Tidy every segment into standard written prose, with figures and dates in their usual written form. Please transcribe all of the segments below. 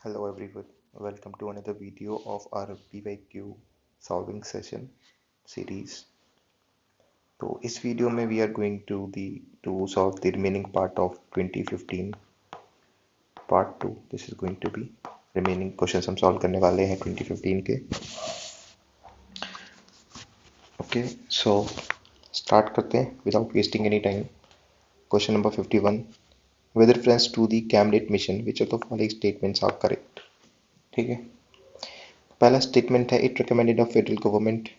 Hello everyone, welcome to another video of our PYQ solving session series. तो इस video में we are going to solve the remaining part of 2015 part 2. This is going to be remaining questions हम solve करने वाले हैं 2015 के. Okay, so start करते हैं without wasting any time. Question number 51. With reference to the CAMDAT mission, which of the following statements are correct? ठीक है. पहला स्टेटमेंट है it recommended of federal government,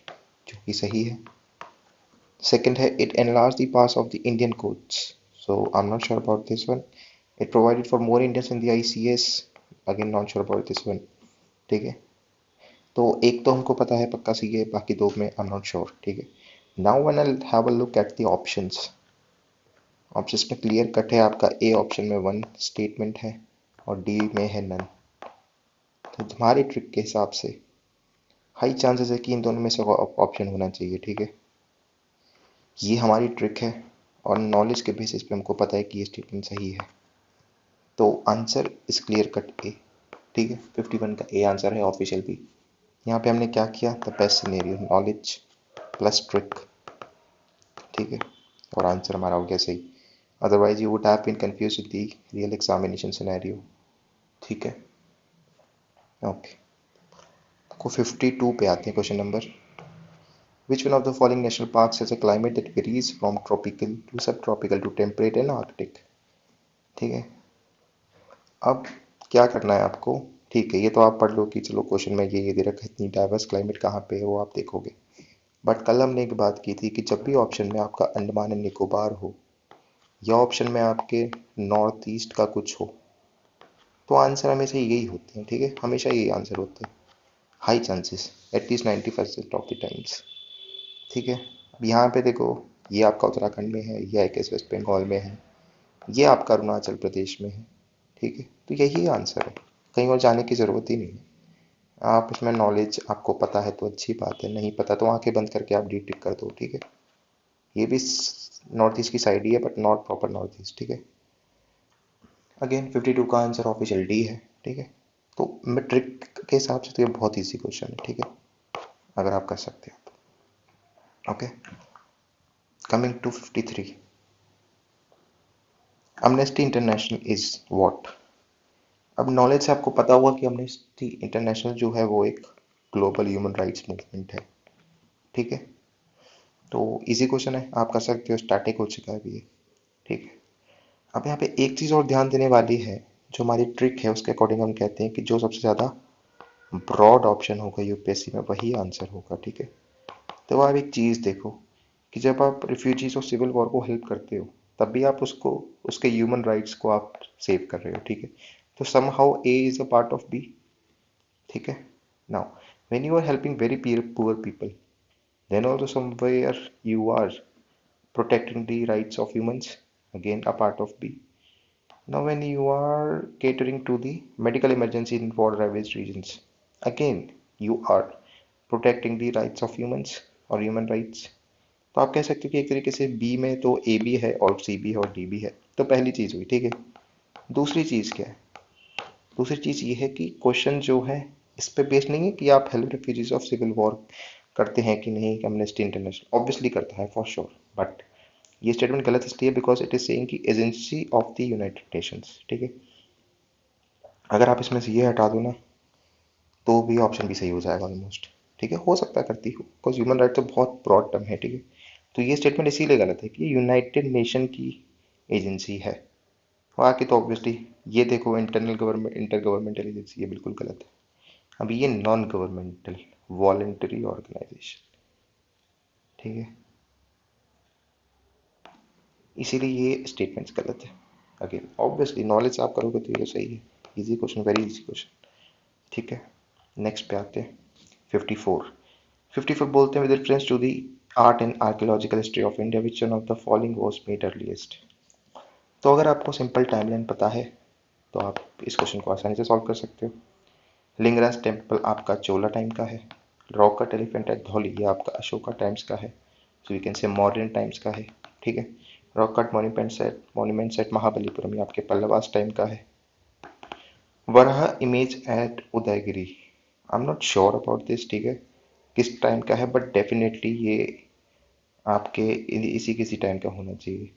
जो कि सही है. सेकंड है it enlarge the pass of the Indian courts, so I am not sure about this one. It provided for more Indians in the ICS, again not sure about this one. ठीक है, तो एक तो हमको पता है पक्का सही है, बाकी दो में आई एम नॉट श्योर. ठीक है, now when I have a look at the options में क्लियर कट है आपका ए ऑप्शन में वन स्टेटमेंट है और डी में है नन. तो तुम्हारी ट्रिक के हिसाब से हाई चांसेस है कि इन दोनों में से ऑप्शन होना चाहिए. ठीक है, ये हमारी ट्रिक है और नॉलेज के बेसिस पे हमको पता है कि ये स्टेटमेंट सही है. तो आंसर इज क्लियर कट ए. ठीक है, 51 का ए आंसर है ऑफिशियल भी. यहाँ पे हमने क्या किया, the best scenario, knowledge plus trick. ठीक है, और आंसर हमारा हो गया सही. Otherwise you would have been confuse with the real examination scenario. ठीक है, ओके. को 52 पे आते हैं. Question number, which one of the following national parks has a climate that varies from tropical to subtropical to temperate and arctic? ठीक है, अब क्या करना है आपको. ठीक है, ये तो आप पढ़ लो कि चलो क्वेश्चन में ये दे रखा है, इतनी डाइवर्स क्लाइमेट कहाँ पे है वो आप देखोगे. बट कल हमने एक बात की थी कि जब भी ऑप्शन में आपका अंडमान एंड निकोबार हो या ऑप्शन में आपके नॉर्थ ईस्ट का कुछ हो, तो आंसर हमेशा यही होते हैं. ठीक है, हमेशा यही आंसर होते हैं, high chances, at least 90% of the times. ठीक है, अब यहाँ पे देखो, ये आपका उत्तराखंड में है, ये आई वेस्ट बंगाल में है, ये आपका अरुणाचल प्रदेश में है. ठीक है, तो यही आंसर है, कहीं और जाने की ज़रूरत ही नहीं है. आप उसमें नॉलेज आपको पता है तो अच्छी बात है, नहीं पता तो आंखें बंद करके आप डी टिक कर दो. ठीक है, ये भी नॉर्थ ईस्ट की साइड ही है but not proper north east. ठीक है, अगेन 52 का आंसर ऑफिशियल डी है. ठीक है, तो मैं ट्रिक के हिसाब से तो ये बहुत ईजी क्वेश्चन है. ठीक है, अगर आप कर सकते हो तो. Okay, coming to 53. Amnesty International is what? अब नॉलेज से आपको पता होगा कि अमनेस्टी इंटरनेशनल जो है वो एक ग्लोबल ह्यूमन राइट्स मूवमेंट है. ठीक है, तो इजी क्वेश्चन है, आप कर सकते हो, स्टैटिक हो चुका है भी. ठीक है, अब यहाँ पे एक चीज़ और ध्यान देने वाली है, जो हमारी ट्रिक है उसके अकॉर्डिंग हम कहते हैं कि जो सबसे ज़्यादा ब्रॉड ऑप्शन होगा यूपीएससी में वही आंसर होगा. ठीक है, तो आप एक चीज़ देखो कि जब आप रिफ्यूजीज और सिविल वॉर को हेल्प करते हो तब भी आप उसको, उसके ह्यूमन राइट्स को आप सेव कर रहे हो. ठीक है, तो somehow A is a part of B. ठीक है, now when you are helping very poor people, then also somewhere you are protecting the rights of humans, again a part of B. Now when you are catering to the medical emergency in war ravaged regions, again you are protecting the rights of humans और human rights. तो आप कह सकते हो कि एक तरीके से बी में तो ए भी है और सी भी है और डी भी है. तो पहली चीज़ हुई. ठीक है, दूसरी चीज़ क्या है, दूसरी चीज़ ये है कि क्वेश्चन जो है इस पे बेस्ड नहीं है कि आप help refugees of civil war करते हैं कि नहीं. एमनेस्टी इंटरनेशनल ऑब्वियसली करता है फॉर श्योर, बट ये स्टेटमेंट गलत इसलिए बिकॉज इट इज सेइंग कि agency of the United Nations. ठीक है, अगर आप इसमें से ये हटा दो ना तो भी ऑप्शन भी सही हो जाएगा ऑलमोस्ट. ठीक है, हो सकता है करती हो, बिकॉज ह्यूमन राइट तो बहुत ब्रॉड टर्म है. ठीक है, तो ये स्टेटमेंट इसीलिए गलत है कि यूनाइटेड नेशन की एजेंसी है. बाकी तो ऑब्वियसली ये देखो, internal government inter governmental agency, ये बिल्कुल गलत है. अब ये नॉन गवर्नमेंटल वॉलेंटरी ऑर्गेनाइजेशन. ठीक है, इसीलिए ये स्टेटमेंट्स गलत है. अगेन ऑब्वियसली नॉलेज आप करोगे तो ये सही है. Easy question, very easy question. ठीक है, नेक्स्ट पे आते हैं. 54. 54 बोलते हैं with reference to the art and archaeological history of India which one of the following was made earliest. तो अगर आपको सिंपल टाइमलाइन पता है तो आप इस क्वेश्चन को आसानी से सॉल्व कर सकते हो. लिंगराज टेम्पल आपका चोला टाइम का है. Rock cut elephant at Dhauli ये आपका अशोका टाइम्स का है, so you can say modern times का है. ठीक है, rock cut monument at Mahabalipuram ये आपके पल्लवास टाइम का है. Varaha image at Udayagiri. I am not sure about this, ठीक है, किस टाइम का है, बट डेफिनेटली ये आपके इसी किसी टाइम का होना चाहिए।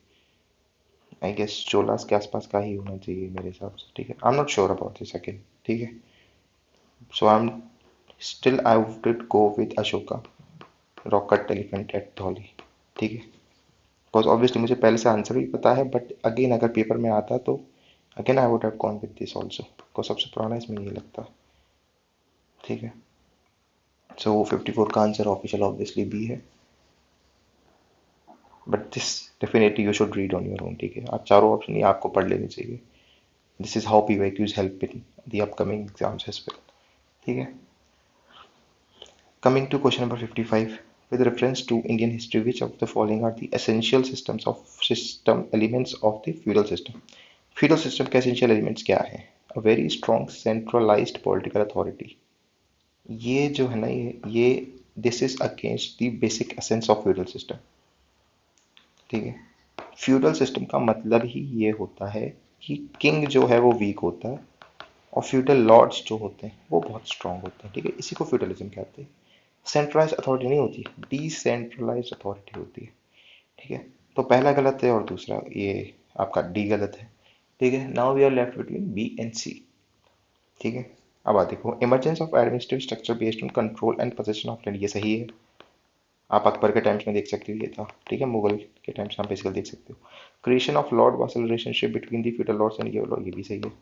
आई गेस चोलास के आसपास का ही होना चाहिए मेरे हिसाब से, ठीक है। I am not sure about this again, ठीक है। So I am still I would go with Ashoka, rock cut elephant at Dhauli, ठीक है। बिकॉज ऑब्वियसली मुझे पहले से आंसर भी पता है, बट अगेन अगर पेपर में आता तो again I would have gone with this also, because सबसे पुराना इसमें ये लगता, ठीक है। सो 54 का आंसर ऑफिशियल ऑब्वियसली बी है, but this definitely you should read on your own, ठीक है। आप चारों ऑप्शन ही आपको पढ़ लेने चाहिए। This is how PYQs help in the upcoming exams as well, ठीक है। Coming to question number 55, with reference to Indian history, which of the following are the essential system elements of the feudal system? Feudal system के essential elements क्या है? A very strong centralized political authority. ये जो है ना, ये this is against the basic essence of feudal system, ठीक है। फ्यूडल सिस्टम का मतलब ही ये होता है कि किंग जो है वो वीक होता है और फ्यूडल लॉर्ड्स जो होते हैं वो बहुत स्ट्रांग होते हैं, ठीक है। इसी को फ्यूडलिज्म कहते हैं। सेंट्रलाइज अथॉरिटी नहीं होती, डिसेंट्रलाइज अथॉरिटी होती है, ठीक है। तो पहला गलत है और दूसरा ये आपका डी गलत है, ठीक है। Now we are left between B and C, ठीक है। अब आ देखो, emergence of administrative structure based on control and position of land, ये सही है। आप अकबर के टाइम्स में देख सकते हो ये था, ठीक है। मुगल के टाइम्स में आप बेसिकली देख सकते हो। Creation of Lord vassal relationship between the feudal lords and ये भी सही है,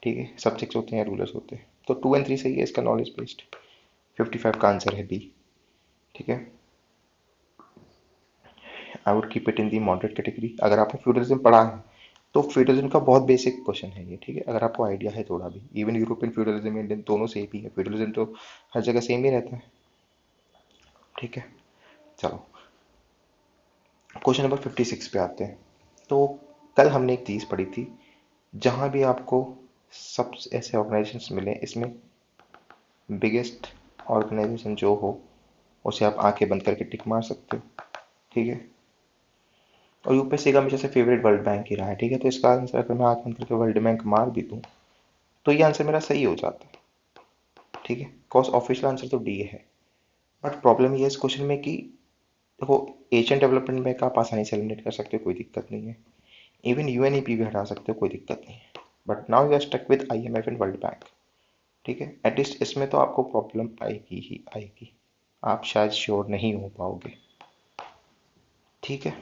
ठीक है। सब्जेक्ट्स होते हैं या रूलर्स होते हैं, तो 2 एंड 3 सही है इसका नॉलेज बेस्ड। 55 का आंसर है बी, ठीक है। आई would keep it in the moderate category. अगर आपने फ्यूडलिज्म पढ़ा है तो फ्यूडलिज्म का बहुत बेसिक क्वेश्चन है ये, ठीक है। अगर आपको आइडिया है थोड़ा भी, इवन यूरोपियन फ्यूडलिज्म इंडियन दोनों सेम ही है, फ्यूडलिज्म तो हर जगह सेम ही रहता है, ठीक है। चलो क्वेश्चन नंबर 56 पे आते हैं। तो कल हमने एक चीज़ पढ़ी थी, जहाँ भी आपको सब ऐसे ऑर्गेनाइजेशंस मिले, इसमें बिगेस्ट ऑर्गेनाइजेशन जो हो उसे आप आंखें बंद करके टिक मार सकते हो, ठीक है। और यूपीएससी का हमेशा से फेवरेट वर्ल्ड बैंक ही रहा है, ठीक है। तो इसका आंसर अगर मैं आंख बंद करके वर्ल्ड बैंक मार भी दूँ तो ये आंसर मेरा सही हो जाता है, ठीक है। बिकॉज ऑफिशियल आंसर तो डी है, बट प्रॉब्लम ये है इस क्वेश्चन में कि देखो, एशियन डेवलपमेंट बैंक आप आसानी से एलिमिनेट कर सकते हो, कोई दिक्कत नहीं है। इवन यूएनईपी भी हटा सकते हो, कोई दिक्कत नहीं है। But now you are stuck with IMF and world bank, ठीक है। एटलीस्ट इसमें तो आपको प्रॉब्लम आएगी ही आएगी, आप शायद श्योर नहीं हो पाओगे, ठीक है।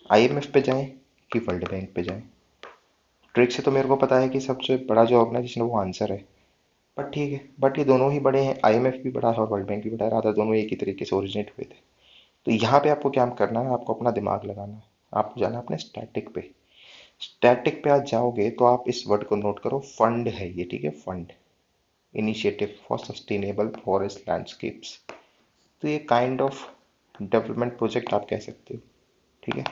IMF पे जाएं कि वर्ल्ड बैंक पे जाएं, ट्रिक से तो मेरे को पता है कि सबसे बड़ा जो ऑर्गेनाइजेशन है वो आंसर है, बट ठीक है। बट ये दोनों ही बड़े हैं, IMF भी बड़ा है और वर्ल्ड बैंक भी बड़ा है, राधा दोनों एक ही तरीके से ओरिजिनेट हुए थे। तो यहाँ पे आपको क्या करना है, आपको अपना दिमाग लगाना है, आपको जाना है अपने स्टैटिक पे। स्टैटिक पे आज जाओगे तो आप इस वर्ड को नोट करो, फंड है ये, ठीक है। Fund, initiative for sustainable forest landscapes. तो ये काइंड ऑफ डेवलपमेंट प्रोजेक्ट आप कह सकते हो, ठीक है।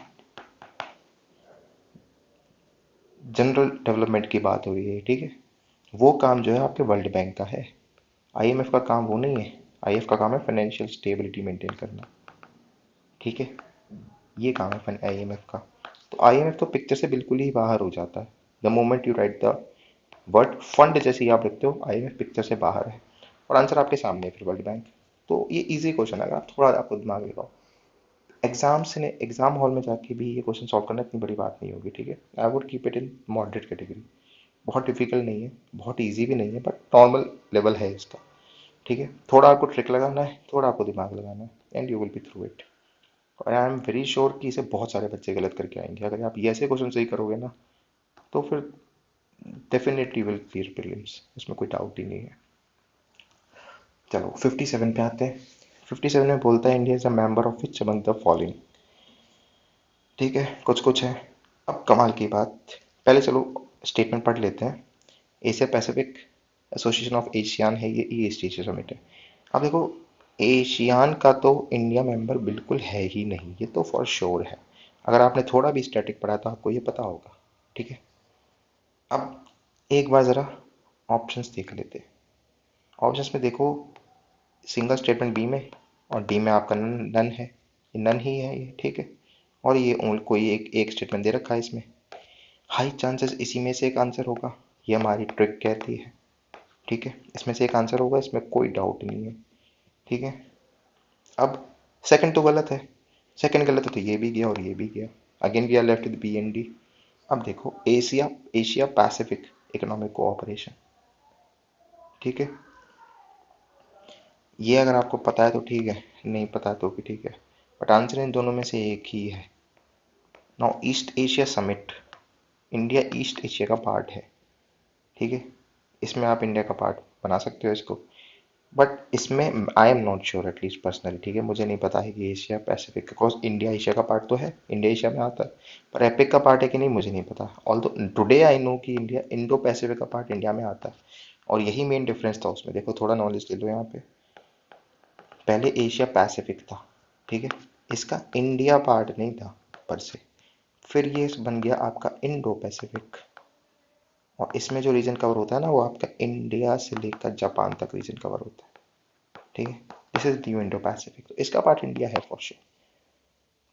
जनरल डेवलपमेंट की बात हो रही है, ठीक है। वो काम जो है आपके वर्ल्ड बैंक का है, IMF का काम वो नहीं है। IMF का काम है फाइनेंशियल स्टेबिलिटी मेंटेन करना, ठीक है। ये काम है IMF का। तो IMF तो पिक्चर से बिल्कुल ही बाहर हो जाता है the moment you right the word fund, जैसे ही आप लिखते हो IMF पिक्चर से बाहर है और आंसर आपके सामने है फिर वर्ल्ड बैंक। तो ये इजी क्वेश्चन है, अगर आप थोड़ा आपको दिमाग लगाओ। एग्जाम हॉल में जाके भी ये क्वेश्चन सॉल्व करना इतनी बड़ी बात नहीं होगी, ठीक है। आई would keep it in moderate category. बहुत डिफिकल्ट नहीं है, बहुत ईजी भी नहीं है, बट नॉर्मल लेवल है इसका, ठीक है। थोड़ा आपको ट्रिक लगाना है, थोड़ा आपको दिमाग लगाना है, and you will be through it. और आई एम वेरी श्योर कि इसे बहुत सारे बच्चे गलत करके आएंगे। अगर आप ये ऐसे क्वेश्चन सही करोगे ना तो फिर डेफिनेटली विल क्लियर प्रीलिम्स, इसमें कोई डाउट ही नहीं है। चलो 57 पे आते हैं। 57 में बोलता है India is a member of which among the following, ठीक है। कुछ कुछ है। अब कमाल की बात, पहले चलो स्टेटमेंट पढ़ लेते हैं। Asia Pacific association of ASEAN है, ये ईस्ट एशिया समिट है। अब देखो, एशियान का तो इंडिया मेंबर बिल्कुल है ही नहीं, ये तो फॉर श्योर है। अगर आपने थोड़ा भी स्टैटिक पढ़ा तो आपको ये पता होगा, ठीक है। अब एक बार ज़रा ऑप्शंस देख लेते हैं। ऑप्शंस में देखो, सिंगल स्टेटमेंट बी में और डी में आपका नन है, ये नन ही है ये, ठीक है। और ये कोई एक स्टेटमेंट दे रखा है इसमें, हाई चांसेस इसी में से एक आंसर होगा। ये हमारी ट्रिक कहती है। ठीक है, इसमें से एक आंसर होगा, इसमें कोई डाउट नहीं है। ठीक है, अब सेकंड तो गलत है, सेकंड गलत है तो ये भी गया और ये भी गया। Again we are left with B and D. अब देखो Asia Asia Pacific economic cooperation. ठीक है, ये अगर आपको पता है तो ठीक है, नहीं पता तो भी ठीक है, बट आंसर इन दोनों में से एक ही है। Now east Asia summit, India east Asia का पार्ट है। ठीक है, इसमें आप इंडिया का पार्ट बना सकते हो इसको, बट इसमें आई am not sure at least personally. ठीक है, मुझे नहीं पता है कि Asia Pacific because India Asia का पार्ट तो है, इंडिया एशिया में आता है, पर एपिक का पार्ट है कि नहीं मुझे नहीं पता। ऑल्दो टुडे आई नो कि इंडिया इंडो पैसिफिक का पार्ट इंडिया में आता है, और यही मेन डिफरेंस था उसमें। देखो थोड़ा नॉलेज ले लो यहाँ पे, पहले एशिया पैसिफिक था। ठीक है, इसका इंडिया पार्ट नहीं था पर से, फिर ये बन गया आपका इंडो पैसिफिक, और इसमें जो रीजन कवर होता है ना वो आपका इंडिया से लेकर जापान तक रीजन कवर होता है। ठीक है, this is new Indo Pacific, तो इसका पार्ट इंडिया है फॉर श्योर।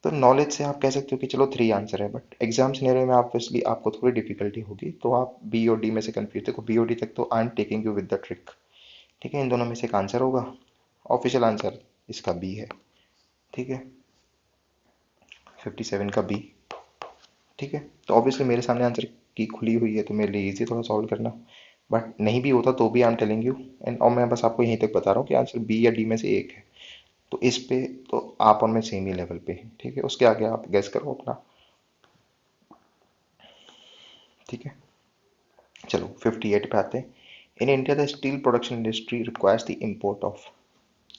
तो नॉलेज से आप कह सकते हो कि चलो 3 आंसर है, बट एग्जाम सिनेरियो में ऑब्वियसली आपको थोड़ी डिफिकल्टी होगी, तो आप बी और डी में से कंफ्यूज। देखो बी और डी तक तो I am taking you with the trick. ठीक है, इन दोनों में से एक आंसर होगा, ऑफिशियल आंसर इसका बी है। ठीक है, 57 का बी। ठीक है, तो ऑब्वियसली मेरे सामने आंसर की खुली हुई है, तो मेरे लिए इजी थोड़ा सॉल्व करना, बट नहीं भी होता तो भी I am telling you and, और मैं बस आपको यहीं तक बता रहा हूँ कि आंसर बी या डी में से एक है। तो इस पे तो आप और मैं सेम ही लेवल पे हैं। ठीक है, उसके आगे आप गैस करो अपना। ठीक है, चलो 58 पे आते हैं। इन India the steel production industry requires the import of,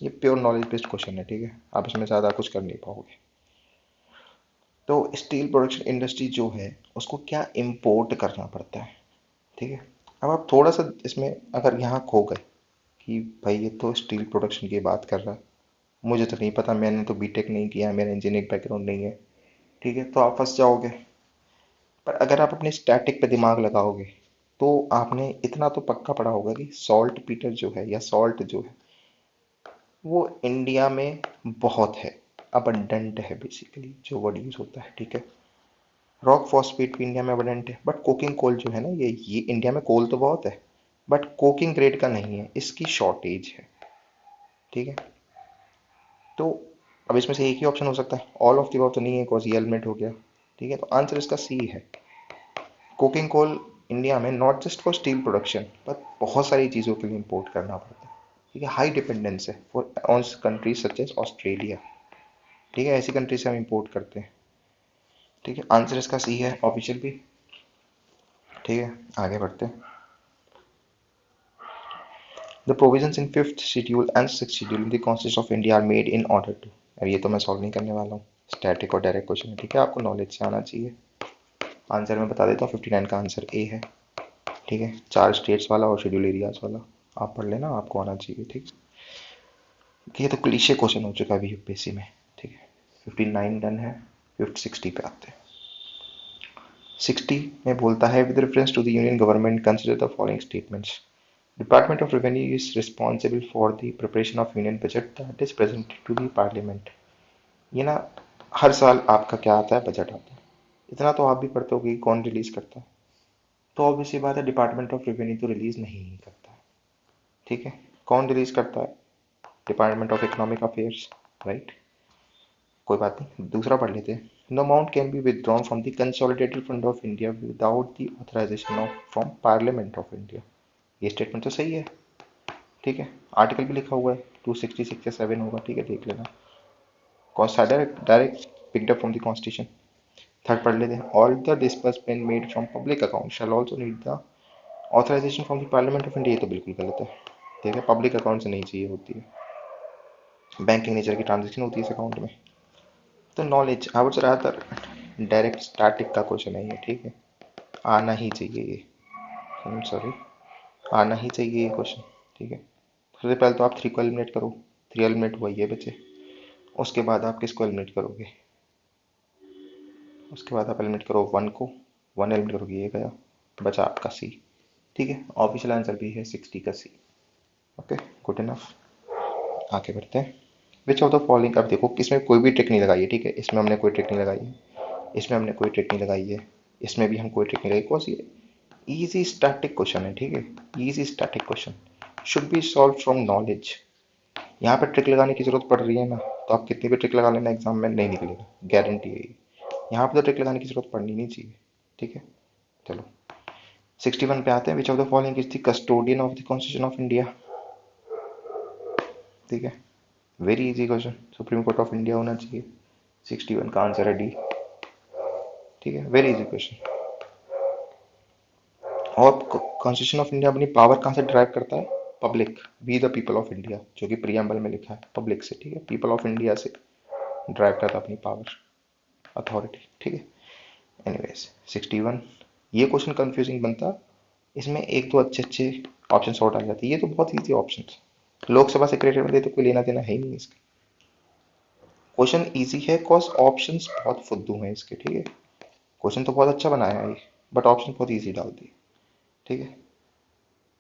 ये प्योर नॉलेज बेस्ड क्वेश्चन है। ठीक है, आप इसमें ज़्यादा कुछ कर नहीं पाओगे। तो स्टील प्रोडक्शन इंडस्ट्री जो है उसको क्या इम्पोर्ट करना पड़ता है। ठीक है, अब आप थोड़ा सा इसमें अगर यहाँ खो गए कि भाई ये तो स्टील प्रोडक्शन की बात कर रहा है, मुझे तो नहीं पता, मैंने तो बीटेक नहीं किया है, मेरा इंजीनियरिंग बैकग्राउंड नहीं है। ठीक है, तो आप फंस जाओगे। पर अगर आप अपने स्टैटिक पे दिमाग लगाओगे तो आपने इतना तो पक्का पढ़ा होगा कि सॉल्ट पीटर जो है या सॉल्ट जो है वो इंडिया में बहुत है, अबंडेंट है बेसिकली जो वर्ड यूज होता है। ठीक है, रॉक फॉस्फेट भी इंडिया में अबंडेंट है, बट कोकिंग कोल जो है ना, ये इंडिया में कोल तो बहुत है बट कोकिंग ग्रेड का नहीं है, इसकी शॉर्टेज है। ठीक है, तो अब इसमें से एक ही ऑप्शन हो सकता है, ऑल ऑफ द अबव तो नहीं है बिकॉज ये एलिमेंट हो गया। ठीक है, तो आंसर इसका सी है। कोकिंग कोल इंडिया में not just for steel production but बहुत सारी चीज़ों के लिए इंपोर्ट करना पड़ता है। ठीक है, हाई डिपेंडेंस है for on countries such as Australia. ठीक है, ऐसी कंट्री से हम इंपोर्ट करते हैं। ठीक है, आंसर इसका सी है, ऑफिशियल भी। ठीक है, आगे बढ़ते हैं। The provisions in fifth schedule and six schedule in the constitution of India are made in order to, अब ये तो मैं सॉल्व नहीं करने वाला हूँ, स्टैटिक और डायरेक्ट क्वेश्चन है। ठीक है, आपको नॉलेज से आना चाहिए। आंसर मैं बता देता हूँ, 59 का आंसर ए है। ठीक है, 4 स्टेट्स वाला और शेड्यूल एरियाज वाला आप पढ़ लेना, आपको आना चाहिए। ठीक है, ये तो क्लीशे क्वेश्चन हो चुका है अभी यूपीएससी में। ठीक है, 59 डन है, 60 पे आते हैं। 60 में बोलता है with reference to the union government consider the following statements. Department of revenue is responsible for the preparation of union budget that is presented to the parliament. ये ना हर साल आपका क्या आता है, बजट आता है, इतना तो आप भी पढ़ते हो कि कौन रिलीज करता है, तो ऑब्वियसली बात है डिपार्टमेंट ऑफ रेवेन्यू तो रिलीज नहीं करता है। ठीक है, कौन रिलीज करता है, department of economic affairs, right. कोई बात नहीं, दूसरा पढ़ लेते हैं। No amount can be withdrawn from the consolidated fund of India without the authorisation of from parliament of India. ये स्टेटमेंट तो सही है। ठीक है, आर्टिकल भी लिखा हुआ है, 266 या 7 होगा। ठीक है, देख लेना। Direct direct picked up from the constitution. Third पढ़ लेते हैं। All the disbursement made from public account shall also need the authorisation from the parliament of India. ये तो बिल्कुल गलत है। ठीक है, पब्लिक अकाउंट से नहीं चाहिए होती है, बैंकिंग नेचर की ट्रांजेक्शन होती है इस अकाउंट में। तो knowledge I would rather direct static का क्वेश्चन है ये। ठीक है, आना ही चाहिए ये, सॉरी, आना ही चाहिए ये क्वेश्चन। ठीक है, सबसे पहले तो आप 3 को एलिमिनेट करो, 3 एलिमिनेट हुआ ये बचे। उसके बाद आप किसको एलिमिनेट करोगे, उसके बाद आप एलिमिनेट करो 1 को, 1 एलिमिनेट करोगे, ये गया, बचा आपका सी। ठीक है, ऑफिशियल आंसर भी है 60 का सी। Okay, good enough. आगे बढ़ते हैं। विच ऑफ द फॉलोइंग, अब देखो इसमें कोई भी ट्रिक नहीं लगाई है। ठीक है, इसमें हमने कोई ट्रिक नहीं लगाई है, इसमें हमने कोई ट्रिक नहीं लगाई है, इसमें भी हम कोई ट्रिक नहीं लगाई। बिकॉज ये इजी स्टैटिक क्वेश्चन है, ठीक है, easy static question should be solve from knowledge. यहाँ पे ट्रिक लगाने की जरूरत पड़ रही है ना, तो आप कितनी भी ट्रिक लगा लेना एग्जाम में नहीं निकलेगा, गारंटी है ये। यहाँ पे तो ट्रिक लगाने की जरूरत पड़नी नहीं चाहिए, ठीक है। चलो 61 पे आते हैं। Which of the following is the custodian of the constitution of India. ठीक है, very easy question, supreme court of India होना चाहिए। 61 का आंसर है डी। ठीक है, वेरी इजी क्वेश्चन। और कॉन्स्टिट्यूशन ऑफ इंडिया अपनी पावर कहाँ से ड्राइव करता है? Public, we the people of India, जो कि प्रियम्बल में लिखा है, पब्लिक से, ठीक है, पीपल ऑफ इंडिया से ड्राइव करता है अपनी पावर, अथॉरिटी, ठीक है। एनीवेज 61, ये क्वेश्चन कंफ्यूजिंग बनता, इसमें एक दो अच्छे अच्छे ऑप्शन सॉर्ट आ जाते, ये तो बहुत इजी ऑप्शन। लोकसभा सेक्रेटरी में तो कोई लेना देना है ही नहीं इसका। क्वेश्चन इजी है कॉज ऑप्शंस बहुत फुद्दू हैं इसके, ठीक है। क्वेश्चन तो बहुत अच्छा बनाया है ये, बट ऑप्शन बहुत इजी डाल दिए, ठीक है।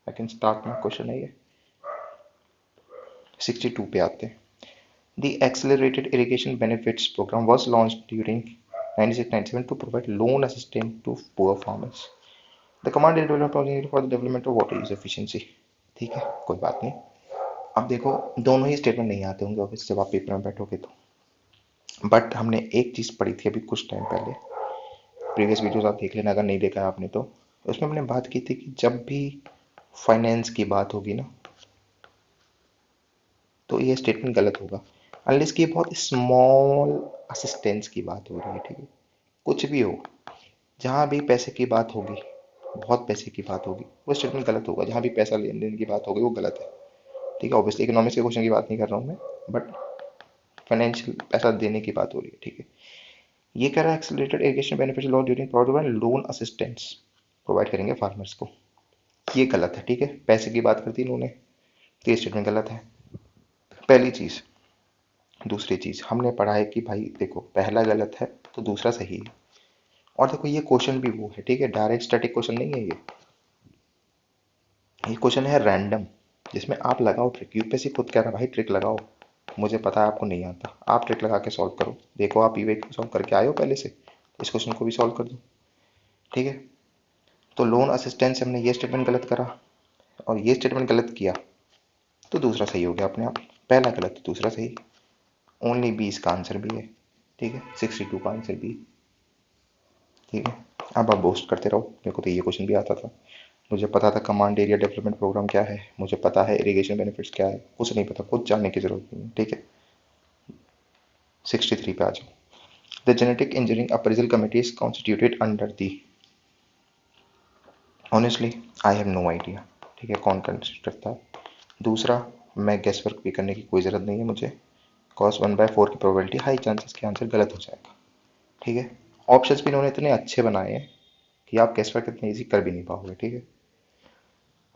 I can start my question है ये। 62 पे आते हैं। The Accelerated Irrigation Benefits Program was launched during 96-97 to provide loan assistance to poor farmers. The command is developed originally for the development of water use efficiency. ठीक है, कोई बात नहीं। अब देखो, दोनों ही स्टेटमेंट नहीं आते होंगे ऑब्वियसली जब आप पेपर में बैठोगे तो, बट हमने एक चीज़ पढ़ी थी अभी कुछ टाइम पहले, प्रीवियस वीडियोस आप देख लेना अगर नहीं देखा है आपने तो। उसमें हमने बात की थी कि जब भी फाइनेंस की बात होगी ना, तो ये स्टेटमेंट गलत होगा अनलेस की बहुत स्मॉल असिस्टेंस की बात हो रही है, ठीक है। कुछ भी हो, जहाँ भी पैसे की बात होगी, बहुत पैसे की बात होगी, वो स्टेटमेंट गलत होगा। जहाँ भी पैसा लेन देन की बात होगी वो गलत है, ठीक है। ऑब्वियसली इकोनॉमिक्स के क्वेश्चन की बात नहीं कर रहा हूँ मैं, बट फाइनेंशियल पैसा देने की बात हो रही है, ठीक है। ये कह रहा है accelerated irrigation benefit law during provide loan assistance provide करेंगे फार्मर्स को, ये गलत है, ठीक है। पैसे की बात करती इन्होंने, तो ये स्टेटमेंट गलत है, पहली चीज़। दूसरी चीज़, हमने पढ़ा है कि भाई देखो, पहला गलत है तो दूसरा सही है। और देखो ये क्वेश्चन भी वो है, ठीक है, डायरेक्ट स्टैटिक क्वेश्चन नहीं है ये क्वेश्चन है रैंडम, जिसमें आप लगाओ ट्रिक। यूपीएससी खुद कह रहा है भाई ट्रिक लगाओ, मुझे पता है आपको नहीं आता, आप ट्रिक लगा के सॉल्व करो। देखो आप ईवे को सॉल्व करके आए हो पहले से, इस क्वेश्चन को भी सॉल्व कर दो, ठीक है। तो लोन असिस्टेंस हमने ये स्टेटमेंट गलत करा और ये स्टेटमेंट गलत किया, तो दूसरा सही हो गया अपने आप। पहला गलत दूसरा सही, ओनली बी इसका आंसर भी है, ठीक है। 62 का आंसर बी, ठीक है। अब आप बोस्ट करते रहो, मेरे को तो ये क्वेश्चन भी आता था, मुझे पता था कमांड एरिया डेवलपमेंट प्रोग्राम क्या है, मुझे पता है इरिगेशन बेनिफिट्स क्या है, कुछ नहीं पता, कुछ जानने की जरूरत नहीं, ठीक है। 63 पे आ जाओ। The genetic engineering appraisal committee is constituted under the, honestly I have no idea, ठीक है, कौन कंसिडर करता है। दूसरा, मैं गेस वर्क भी करने की कोई ज़रूरत नहीं है मुझे, cos 1/4 की प्रोबेबिलिटी, हाई चांसेस के आंसर गलत हो जाएगा, ठीक है। ऑप्शंस भी इन्होंने इतने अच्छे बनाए हैं कि आप गेस वर्क इतने ईजी कर भी नहीं पाओगे, ठीक है।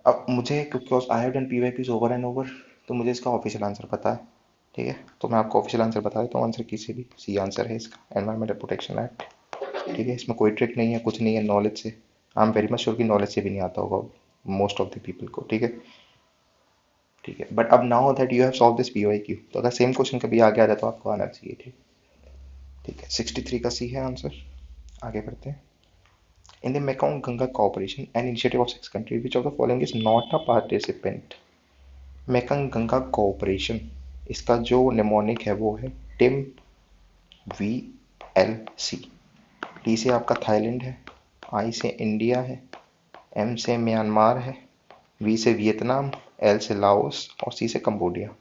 अब मुझे, क्योंकि I have done PYQs over and over, तो मुझे इसका ऑफिशियल आंसर पता है, ठीक है। तो मैं आपको ऑफिशियल आंसर बता देता हूँ, आंसर किसी भी सी आंसर है इसका, एनवायरमेंटल प्रोटेक्शन एक्ट, ठीक है। इसमें कोई ट्रिक नहीं है, कुछ नहीं है, नॉलेज से, आई एम वेरी मच श्योर कि नॉलेज से भी नहीं आता होगा मोस्ट ऑफ द पीपल को, ठीक है, ठीक है। बट अब now that you have solve this PYQ, तो अगर सेम क्वेश्चन कभी आगे आ जाए तो आपको आना चाहिए, ठीक, ठीक है। 63 का सी है आंसर। आगे बढ़ते हैं। In the Mekong Ganga Cooperation, an initiative of 6 countries, which of the following is not a participant? Mekong Ganga cooperation, इसका जो निमोनिक है वो है TIM V L C. T से आपका थाईलैंड है, आई से इंडिया है, एम से म्यांमार है, वी से वियतनाम, एल से लाओस और सी से कंबोडिया।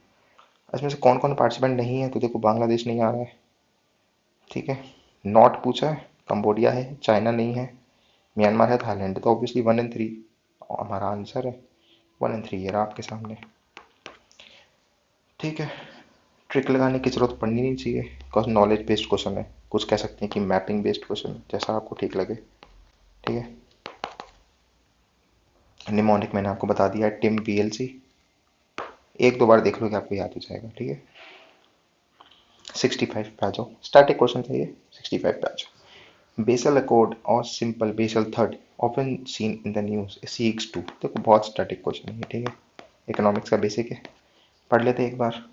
इसमें से कौन कौन पार्टिसिपेंट नहीं है? तो देखो बांग्लादेश नहीं आ रहा है, ठीक है, नॉट पूछा है, कंबोडिया है, चाइना नहीं है, म्यांमार है, थाईलैंड, तो ऑब्वियसली 1 और 3 हमारा आंसर है। 1 और 3 ये रहा आपके सामने, ठीक है। ट्रिक लगाने की जरूरत पड़नी नहीं चाहिए, बिकॉज नॉलेज बेस्ड क्वेश्चन है, कुछ कह सकते हैं कि मैपिंग बेस्ड क्वेश्चन, जैसा आपको ठीक लगे, ठीक है। निमोनिक मैंने आपको बता दिया है, टिम वीएलसी, एक दो बार देख लो कि आपको याद हो जाएगा, ठीक है। 65 पे आ जाओ, स्टैटिक क्वेश्चन था ये। 65 पे आ जाओ। बेसल अकॉर्ड और simple Basel third often seen in the news CX2, देखो बहुत स्टैटिक क्वेश्चन है, ठीक है, इकोनॉमिक्स का बेसिक है, पढ़ लेते एक बार।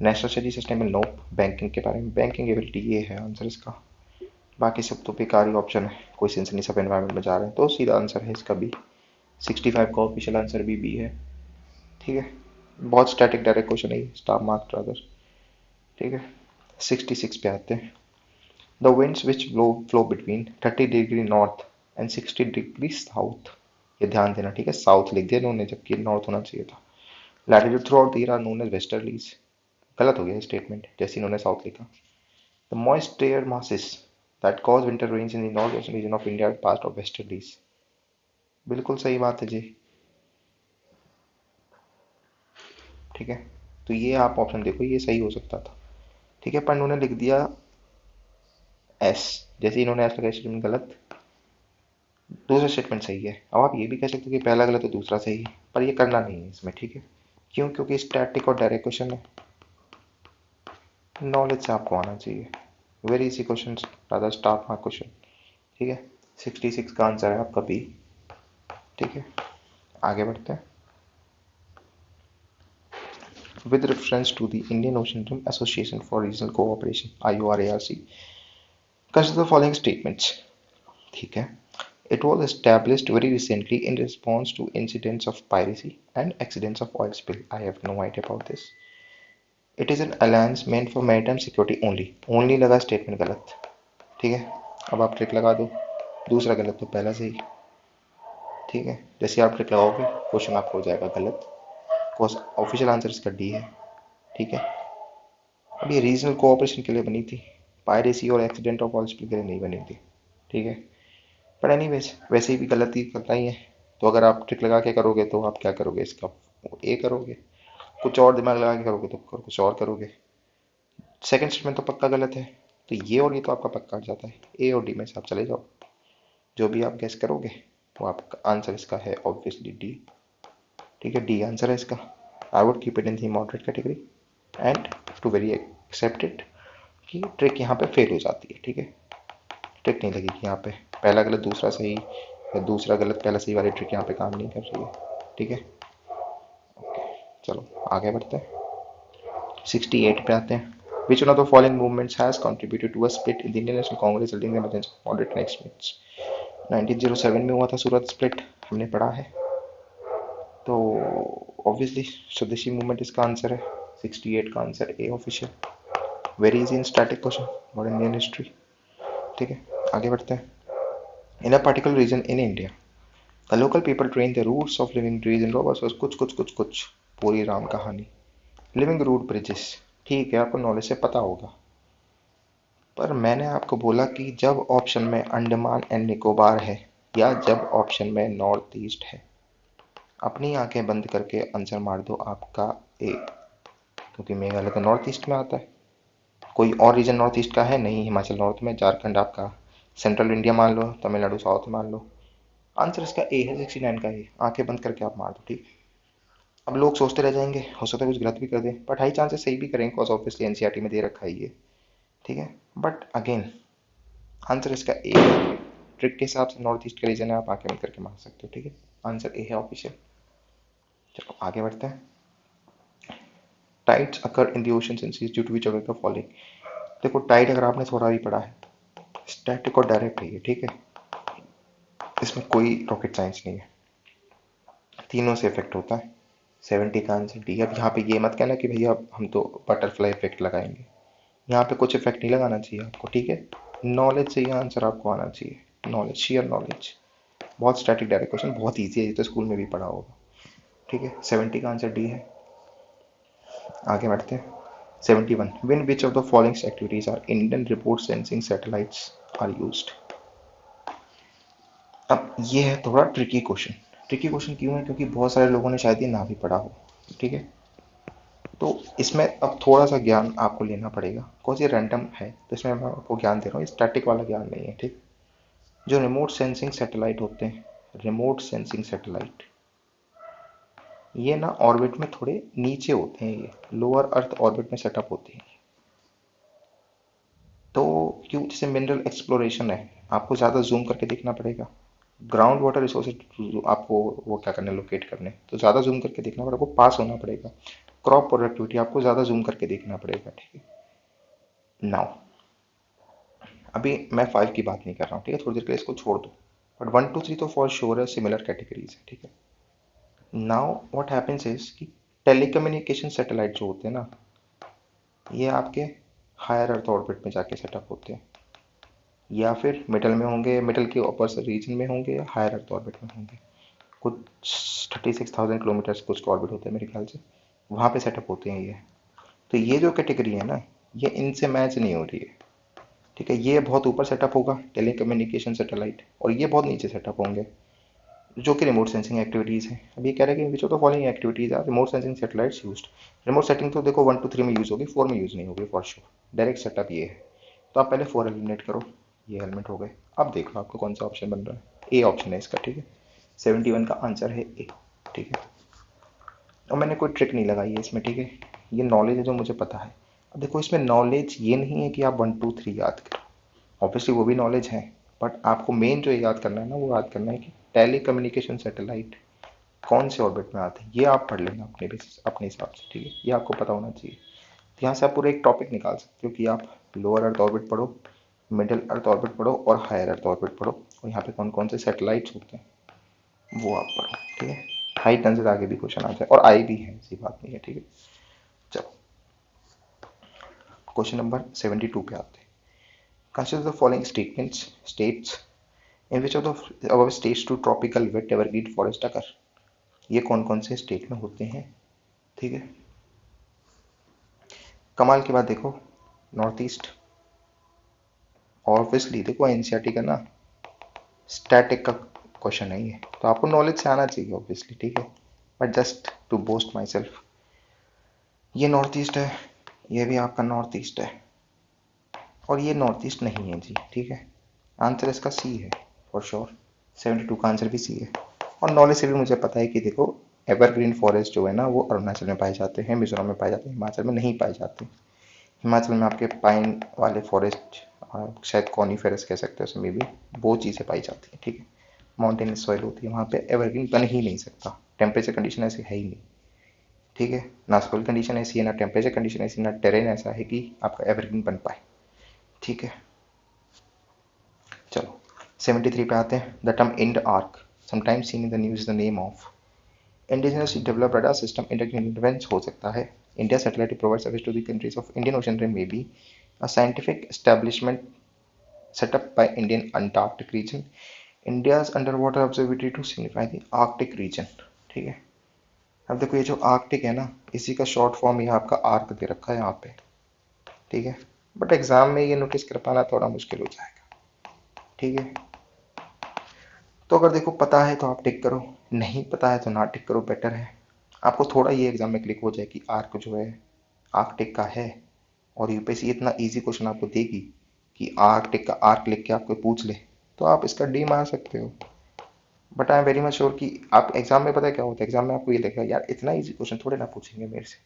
नेशनल स्टडी सिस्टम में नो, बैंकिंग के बारे में, बैंकिंग एबिलिटी ये है आंसर इसका, बाकी सब तो बेकार ही ऑप्शन है, कोई सेंस नहीं, सब एनवायरमेंट में जा रहे हैं, तो सीधा आंसर है इसका बी। 65 का ऑफिशियल आंसर भी बी है। ठीक है, बहुत स्टैटिक डायरेक्ट क्वेश्चन है, स्टार मार्क रादर। ठीक है, 66 पे आते हैं। The winds which flow between 30 degree north and 60 degree south, ये ध्यान देना, ठीक है, साउथ लिख दिया इन्होंने जबकि नॉर्थ होना चाहिए था। Latitude throughout the year are known as westerlies, गलत हो गया स्टेटमेंट, जैसे इन्होंने साउथ लिखा। The moist air masses that cause winter rains in the northwestern region of India are passed of westerlies, बिल्कुल सही बात है जी। ठीक है, तो ये आप ऑप्शन देखो, ये सही हो सकता था। ठीक है, पर इन्होंने लिख दिया एस, जैसे इन्होंने एस लगाया स्टेटमेंट गलत, दूसरा स्टेटमेंट सही है। अब आप ये भी कह सकते हो कि पहला गलत तो दूसरा सही है, पर ये करना नहीं है इसमें। ठीक है, क्यों? क्योंकि स्टैटिक और डायरेक्ट क्वेश्चन है, नॉलेज से आपको आना चाहिए। Very easy question, rather star mark question. ठीक है, 66 का आंसर है आपका बी। ठीक है, आगे बढ़ते हैं। With reference to the Indian Ocean Rim Association for Regional Cooperation IORARC, consider the following statements। ठीक है, it was established very recently in response to incidents of piracy and accidents of oil spill। I have no idea about this। It is an alliance meant for maritime security only। only लगा statement गलत। ठीक है, अब आप trick लगा दो, दूसरा गलत तो पहला सही। ठीक है, जैसे आप ट्रिक लगाओगे क्वेश्चन आपको हो जाएगा गलत, बिकॉज ऑफिशियल आंसर इसका डी है। ठीक है, अब ये रीजनल कोऑपरेशन के लिए बनी थी, पायरेसी और एक्सीडेंट ऑफ ऑयल स्पिल के लिए नहीं बनी थी। ठीक है, पर एनीवेज वैसे ही भी गलती करना ही है, तो अगर आप ट्रिक लगा के करोगे तो आप क्या करोगे, इसका ए करोगे, कुछ और दिमाग लगा के करोगे तो कुछ और करोगे। सेकंड स्टेटमेंट तो पक्का गलत है, तो ये और ये तो आपका पक्का हट जाता है, ए और डी में से आप चले जाओ, जो भी आप गैस करोगे वो आपका आंसर इसका है ऑब्वियसली डी। ठीक है, डी आंसर है इसका। I would keep it in the moderate category and to very accept it कि ट्रिक यहाँ पे फेल हो जाती है। ठीक है, ट्रिक नहीं लगेगी यहाँ पे, पहला गलत दूसरा सही या दूसरा गलत पहला सही वाली ट्रिक यहाँ पे काम नहीं कर रही है। ठीक है, चलो आगे बढ़ते हैं। 68 पे आते हैं। Which one of the following movements has contributed to a split in the Indian National Congress resulting in the emergence of moderate and extremists? 1907 में हुआ था सूरत स्प्लिट, हमने पढ़ा है, तो ऑब्वियसली स्वदेशी मूवमेंट इसका आंसर है। 68 का answer A official. Very easy in static question, modern Indian history. ठीक है, आगे बढ़ते हैं। In a particular region in India the local people train the roots of living trees in robust कुछ कुछ कुछ कुछ, पूरी राम कहानी। लिविंग रूट ब्रिजेस, ठीक है, आपको नॉलेज से पता होगा, पर मैंने आपको बोला कि जब ऑप्शन में अंडमान एंड निकोबार है या जब ऑप्शन में नॉर्थ ईस्ट है, अपनी आंखें बंद करके आंसर मार दो आपका ए, क्योंकि मेघालय तो नॉर्थ ईस्ट में आता है। कोई और रीजन नॉर्थ ईस्ट का है नहीं, हिमाचल नॉर्थ में, झारखंड आपका सेंट्रल इंडिया मान लो, तमिलनाडु साउथ मान लो, आंसर इसका ए है, 69 का ए, आंखें बंद करके आप मार दो। ठीक है, अब लोग सोचते रह जाएंगे, हो सकता है कुछ गलत भी कर दें, बट हाई चांसेस सही भी करेंगे, बिकॉज ऑब्वियसली एनसीईआरटी में दे रखा है ये। ठीक है, बट अगेन आंसर इसका ए है, ट्रिक के हिसाब से नॉर्थ ईस्ट का रीजन है, आप आंखें बंद करके मार सकते हो। ठीक है, आंसर ए है ऑफिशियल। चलो आगे बढ़ते हैं। Tides occur in the oceans and seas due to which of the following. देखो टाइड अगर आपने थोड़ा भी पढ़ा है, स्टैटिक और डायरेक्ट है ये। ठीक है, इसमें कोई रॉकेट साइंस नहीं है, तीनों से इफेक्ट होता है। 70 का आंसर डी। अब यहाँ पे ये मत कहना कि भैया हम तो बटरफ्लाई इफेक्ट लगाएंगे, यहाँ पे कुछ इफेक्ट नहीं लगाना चाहिए आपको। ठीक है, नॉलेज से यह आंसर आपको आना चाहिए, नॉलेज, शेयर नॉलेज। बहुत स्टैटिक डायरेक्ट क्वेश्चन, बहुत ईजी है, ये तो स्कूल में भी पढ़ा होगा। ठीक है, 70 का आंसर डी है। आगे बढ़ते हैं। 71 in which of the following activities are Indian remote sensing satellites आर यूज्ड। अब ये है थोड़ा ट्रिकी क्वेश्चन। ट्रिकी क्वेश्चन क्यों है, क्योंकि बहुत सारे लोगों ने शायद ये ना भी पढ़ा हो। ठीक है, तो इसमें अब थोड़ा सा ज्ञान आपको लेना पड़ेगा, बिकॉज ये रैंडम है, तो इसमें मैं आपको ज्ञान दे रहा हूँ, ये स्टैटिक वाला ज्ञान नहीं है। ठीक, जो रिमोट सेंसिंग सैटेलाइट होते हैं, रिमोट सेंसिंग सैटेलाइट, ये ना ऑर्बिट में थोड़े नीचे होते हैं, ये लोअर अर्थ ऑर्बिट में सेटअप होते हैं। तो क्यों, जैसे मिनरल एक्सप्लोरेशन है, आपको ज़्यादा जूम करके देखना पड़ेगा। ग्राउंड वाटर रिसोर्सेज आपको वो क्या करने, लोकेट करने, तो ज़्यादा जूम करके देखना पड़ेगा, आपको पास होना पड़ेगा। क्रॉप प्रोडक्टिविटी आपको ज़्यादा जूम करके देखना पड़ेगा। ठीक है, नाउ अभी मैं 5 की बात नहीं कर रहा हूँ, ठीक है, थोड़ी देर के लिए इसको छोड़ दो, बट 1 2 3 तो फॉर श्योर है सिमिलर कैटेगरीज है, ठीक है। नाउ व्हाट हैपेंस इज कि टेलीकम्युनिकेशन सैटेलाइट जो होते हैं ना, ये आपके हायर अर्थ ऑर्बिट में जाके सेटअप होते हैं, या फिर मिडल में होंगे, मिडल के अपर रीजन में होंगे, या हायर अर्थ ऑर्बिट में होंगे। कुछ 36,000 किलोमीटर कुछ का ऑर्बिट होता है मेरे ख्याल से, वहाँ पे सेटअप होते हैं ये। तो ये जो कैटेगरी है ना, ये इनसे मैच नहीं हो रही है, ठीक है। ये बहुत ऊपर सेटअप होगा टेलीकम्युनिकेशन सैटेलाइट, और ये बहुत नीचे सेटअप होंगे जो कि रिमोट सेंसिंग एक्टिविटीज़ है। अब ये कह रहे हैं कि which of the following activities are remote sensing satellites used. Remote setting तो देखो 1 2 3 में यूज़ होगी, 4 में यूज़ नहीं होगी फॉर श्योर, डायरेक्ट सेटअप ये है। तो आप पहले 4 एलिमिनेट करो, ये एलिमेंट हो गए। अब देख लो आपको कौन सा ऑप्शन बन रहा है। ए ऑप्शन है इसका, ठीक है। 71 का आंसर है ए, ठीक है। और मैंने कोई ट्रिक नहीं लगाई है इसमें, ठीक है, ये नॉलेज है जो मुझे पता है। अब देखो इसमें नॉलेज ये नहीं है कि आप 1 2 3 याद करो, ऑब्वियसली वो भी नॉलेज है, बट आपको मेन जो याद करना है ना, वो याद करना है कि टेली कम्युनिकेशन सैटेलाइट कौन से ऑर्बिट में आते हैं, ये आप पढ़ लेना अपने बेसिस अपने हिसाब से, ठीक है, ये आपको पता होना चाहिए। तो यहाँ से आप पूरा एक टॉपिक निकाल सकते हो कि आप लोअर अर्थ ऑर्बिट पढ़ो, मिडिल अर्थ ऑर्बिट पढ़ो और हायर अर्थ ऑर्बिट पढ़ो, और यहाँ पे कौन कौन से सैटेलाइट्स होते हैं वो आप पढ़ो, ठीक है। हाई टर्न से आगे भी क्वेश्चन आता है, और आई भी है, ऐसी बात नहीं है, ठीक है। चलो क्वेश्चन नंबर 72 पे आते हैं। Consider the following statements states in which of the above states to tropical wet evergreen forest occur. ये कौन कौन से स्टेट में होते हैं, ठीक है। कमाल की बात देखो, नॉर्थ ईस्ट, ऑब्वियसली देखो एनसीईआरटी का ना स्टैटिक का क्वेश्चन है ये, तो आपको नॉलेज से आना चाहिए ऑब्वियसली, ठीक है, but just to boast myself. ये नॉर्थ ईस्ट है, ये भी आपका नॉर्थ ईस्ट है, और ये नॉर्थ ईस्ट नहीं है जी, ठीक है। आंसर इसका सी है फॉर श्योर, 72 का आंसर भी सी है। और नॉलेज से भी मुझे पता है कि देखो एवरग्रीन फॉरेस्ट जो है ना, वो अरुणाचल में पाए जाते हैं, मिजोरम में पाए जाते हैं, हिमाचल में नहीं पाए जाते। हिमाचल में आपके पाइन वाले फॉरेस्ट, शायद कॉनीफेरस कह सकते हो उसमें भी, वो चीज़ें पाई जाती हैं, ठीक है। माउंटेनस सॉइल होती है वहाँ पे, एवरग्रीन बन ही नहीं सकता, टेम्परेचर कंडीशन ऐसी है ही नहीं, ठीक है। ना सॉइल कंडीशन ऐसी है, ना टेम्परेचर कंडीशन ऐसी, ना टेरेन ऐसा है कि आपका एवरग्रीन बन पाए, ठीक है। चलो 73 पे आते हैं। The term IndARC sometimes seen in the news is the name of indigenous developed radar system intervenes हो सकता है। India satellite provide service to the countries of Indian Ocean rim may be a scientific establishment set up by Indian Antarctic region, India's underwater observatory to signify the Arctic region, ठीक है। अब देखो ये जो Arctic है ना, इसी का शॉर्ट फॉर्म ये आपका आर्क दे रखा है यहाँ पे, ठीक है, बट एग्जाम में ये नोटिस कर पाना थोड़ा मुश्किल हो जाएगा, ठीक है। तो अगर देखो पता है तो आप टिक करो, नहीं पता है तो ना टिक करो, बेटर है। आपको थोड़ा ये एग्जाम में क्लिक हो जाए कि आर्क जो है आर्कटिक का है, और यूपीएससी इतना इजी क्वेश्चन आपको देगी कि आर्कटिक का आर्क लिख के आपको पूछ ले, तो आप इसका डी मार सकते हो। But I am very much sure कि आप एग्जाम में पता है क्या होता है, एग्जाम में आपको ये लगेगा यार इतना इजी क्वेश्चन थोड़े ना पूछेंगे मेरे से,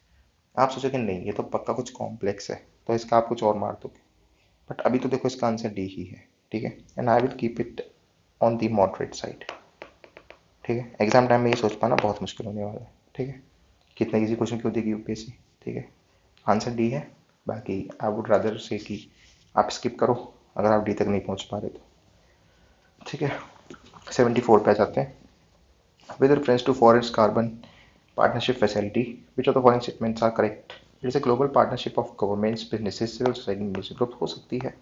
आप सोचोगे नहीं ये तो पक्का कुछ कॉम्प्लेक्स है, तो इसका आप कुछ और मार दोगे। बट अभी तो देखो इसका आंसर डी ही है, ठीक है, and I will keep it on the moderate side, ठीक है। एग्जाम टाइम में ये सोच पाना बहुत मुश्किल होने वाला है, ठीक है, कितना इजी क्वेश्चन क्यों देगी यूपीएससी, ठीक है। आंसर डी है, बाकी आई वुड रादर से कि आप स्किप करो अगर आप डी तक नहीं पहुंच पा रहे तो, ठीक है। 74 पे आ जाते हैं। With reference to Forest Carbon Partnership Facility, which of the following statements are correct? It is a global partnership of governments, businesses, civil society, industry groups हो सकती है,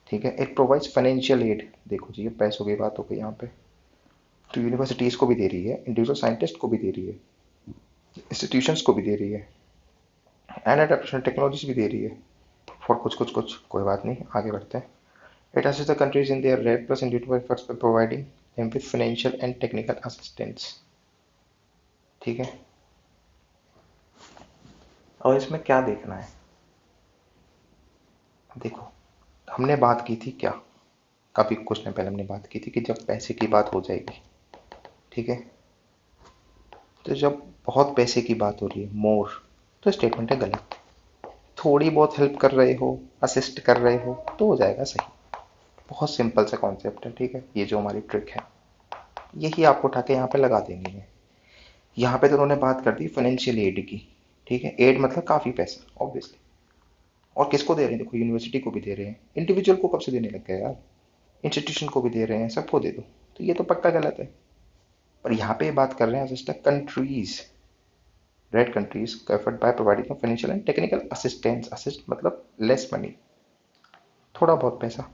ठीक है। It provides financial aid, देखो जी ये पैसों की बात हो गई यहाँ पे, तो यूनिवर्सिटीज़ को भी दे रही है, इंडिविजुअल साइंटिस्ट को भी दे रही है, इंस्टीट्यूशंस को भी दे रही है, एंड एडेप्टेशन टेक्नोलॉजीज भी दे रही है फॉर कुछ कोई बात नहीं, आगे बढ़ते हैं। It assists the countries in their Red Plus individual efforts by providing them with financial and technical assistance, ठीक है। और इसमें क्या देखना है, देखो हमने बात की थी क्या, काफ़ी कुछ दिन पहले हमने बात की थी कि जब पैसे की बात हो जाएगी, ठीक है, तो जब बहुत पैसे की बात हो रही है मोर, तो स्टेटमेंट है गलत। थोड़ी बहुत हेल्प कर रहे हो, असिस्ट कर रहे हो तो हो जाएगा सही। बहुत सिंपल सा कॉन्सेप्ट है, ठीक है, ये जो हमारी ट्रिक है यही आपको उठा के यहाँ पे लगा देंगे है। यहाँ पे तो उन्होंने बात कर दी फाइनेंशियल एड की, ठीक है, एड मतलब काफ़ी पैसा ऑब्वियसली, और किसको दे रहे हैं? देखो यूनिवर्सिटी को भी दे रहे हैं, इंडिविजुअल को कब से देने लग गए यार, इंस्टीट्यूशन को भी दे रहे हैं, सबको दे दो। तो ये तो पक्का गलत है। पर यहाँ पे बात कर रहे हैं सिस्टर कंट्रीज, रेड कंट्रीज का effort by providing financial and technical assistance, assist मतलब लेस मनी, थोड़ा बहुत पैसा,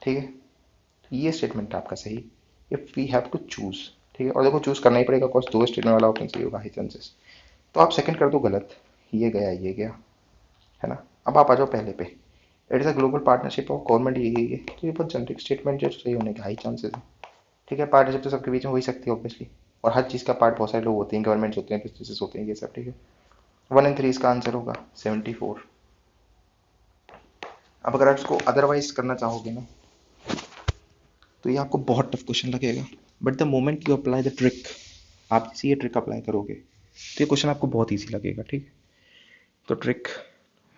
ठीक है। तो ये स्टेटमेंट आपका सही, if we have to choose, ठीक है। और देखो चूज करना ही पड़ेगा, कॉज दो स्टेटमेंट वाला ऑप्शन सही होगा, हाई चांसेस। तो आप सेकंड कर दो गलत, ये गया, है ना। अब आप आ जाओ पहले पे, it is a global partnership of government, ये तो ये बहुत जनरिक स्टेटमेंट जो सही होने के हाई चांसेस है, ठीक है। पार्टनरशिप तो सबके बीच में हो ही सकती है ऑब्वियसली, और हर चीज़ का पार्ट बहुत सारे लोग होते हैं, गवर्नमेंट्स होते हैं, बिजनेसेस होते हैं, ये सब, ठीक है। 1 and 3 इसका आंसर होगा 74। अब अगर आप इसको अदरवाइज करना चाहोगे ना, तो ये आपको बहुत टफ क्वेश्चन लगेगा, but the moment you apply the trick, आप जैसे ये ट्रिक अप्लाई करोगे तो ये क्वेश्चन आपको बहुत ईजी लगेगा, ठीक है। तो ट्रिक